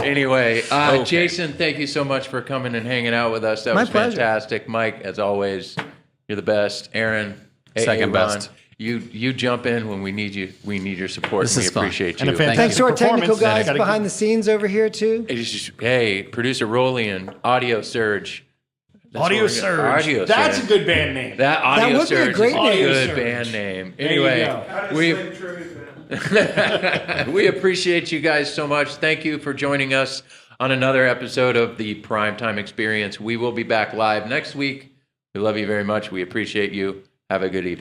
Anyway, Jason, thank you so much for coming and hanging out with us. That My was pleasure. fantastic. Mike, as always, you're the best. Aaron, Second Ron, best. You jump in when we need you. We need your support. This and we is fun. appreciate And you. a fantastic Thanks to our technical performance. guys Gotta behind the scenes over here too. It's just, hey, producer Rolian, Audio Surge. That's Audio what we're gonna- Surge. Audio That's Surge. a good band name. That Audio would be a Surge great is name. a good Audio Surge. band name. There you Anyway, go. we appreciate you guys so much. Thank you for joining us on another episode of the Primetime Experience. We will be back live next week. We love you very much. We appreciate you. Have a good evening.